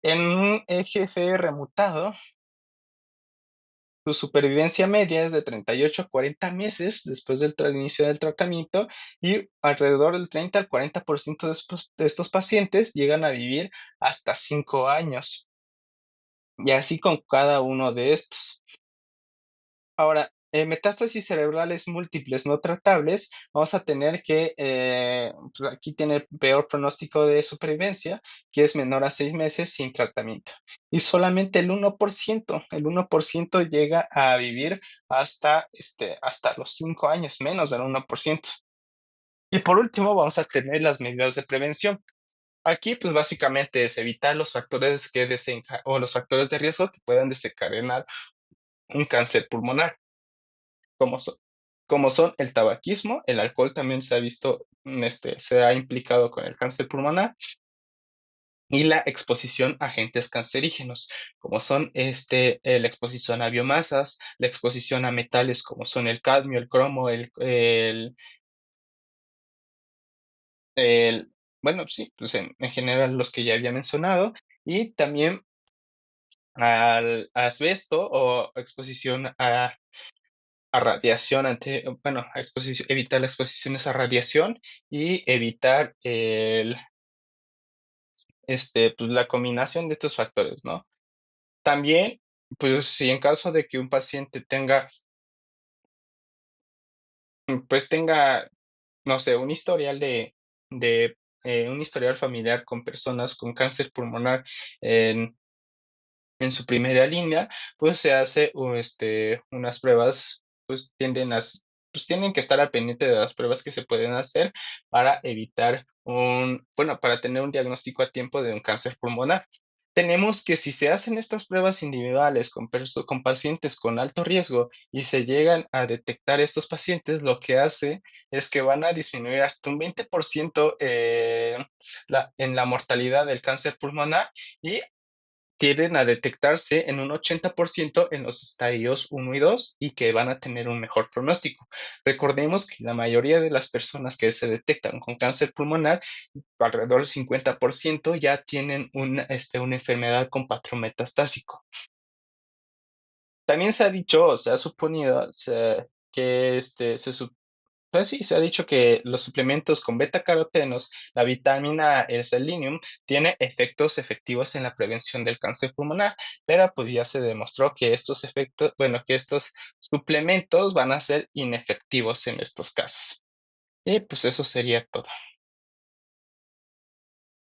En un EGFR mutado, su supervivencia media es de 38 a 40 meses después del inicio del tratamiento, y alrededor del 30 al 40% de estos pacientes llegan a vivir hasta 5 años, y así con cada uno de estos. Ahora, en metástasis cerebrales múltiples no tratables, vamos a tener que, pues aquí tiene peor pronóstico de supervivencia, que es menor a 6 meses sin tratamiento. Y solamente el 1% llega a vivir hasta los 5 años, menos del 1%. Y por último, vamos a tener las medidas de prevención. Aquí, pues, básicamente es evitar los factores que o los factores de riesgo que puedan desencadenar un cáncer pulmonar, como son como son el tabaquismo, el alcohol también se ha visto, se ha implicado con el cáncer pulmonar, y la exposición a agentes cancerígenos, como son, la exposición a biomasas, la exposición a metales como son el cadmio, el cromo, el bueno, sí, pues, en general los que ya había mencionado, y también al asbesto o exposición a radiación bueno, a evitar las exposiciones a radiación y evitar pues, la combinación de estos factores, ¿no? También, pues, si en caso de que un paciente tenga, pues, tenga, no sé, un historial familiar con personas con cáncer pulmonar en su primera línea, pues se hace unas pruebas, pues tienen que estar al pendiente de las pruebas que se pueden hacer para evitar bueno, para tener un diagnóstico a tiempo de un cáncer pulmonar. Tenemos que si se hacen estas pruebas individuales con pacientes con alto riesgo y se llegan a detectar estos pacientes, lo que hace es que van a disminuir hasta un 20% en la mortalidad del cáncer pulmonar y tienden a detectarse en un 80% en los estadios uno y 2 y que van a tener un mejor pronóstico. Recordemos que la mayoría de las personas que se detectan con cáncer pulmonar, alrededor del 50% ya tienen una enfermedad con patrón metastásico. También se ha dicho, o se ha suponido, que pues sí, se ha dicho que los suplementos con betacarotenos, la vitamina, el selenium, tiene efectos efectivos en la prevención del cáncer pulmonar, pero pues ya se demostró que estos efectos, bueno, que estos suplementos van a ser inefectivos en estos casos. Y pues eso sería todo.